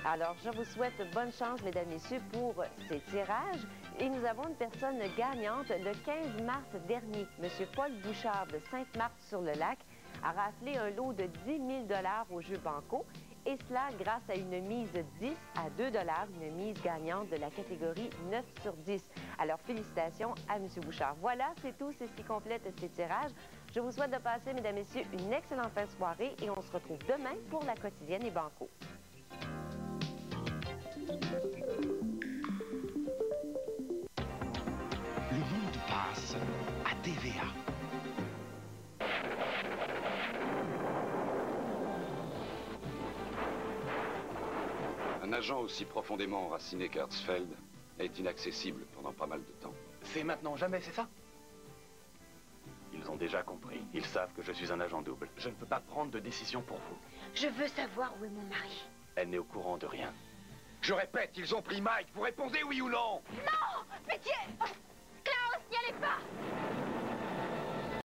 Alors, je vous souhaite bonne chance, mesdames, messieurs, pour ces tirages. Et nous avons une personne gagnante le 15 mars dernier. M. Paul Bouchard de Sainte-Marthe-sur-le-Lac a raflé un lot de 10 000 $ au jeu Banco. Et cela grâce à une mise 10 à 2 $, une mise gagnante de la catégorie 9 sur 10. Alors, félicitations à M. Bouchard. Voilà, c'est tout, c'est ce qui complète ces tirages. Je vous souhaite de passer, mesdames, messieurs, une excellente fin de soirée et on se retrouve demain pour la quotidienne et Banco. Le monde passe à TVA. Un agent aussi profondément enraciné qu'Hertzfeld est inaccessible pendant pas mal de temps. C'est maintenant ou jamais, c'est ça? Ils ont déjà compris. Ils savent que je suis un agent double. Je ne peux pas prendre de décision pour vous. Je veux savoir où est mon mari. Elle n'est au courant de rien. Je répète, ils ont pris Mike. Vous répondez oui ou non? Non!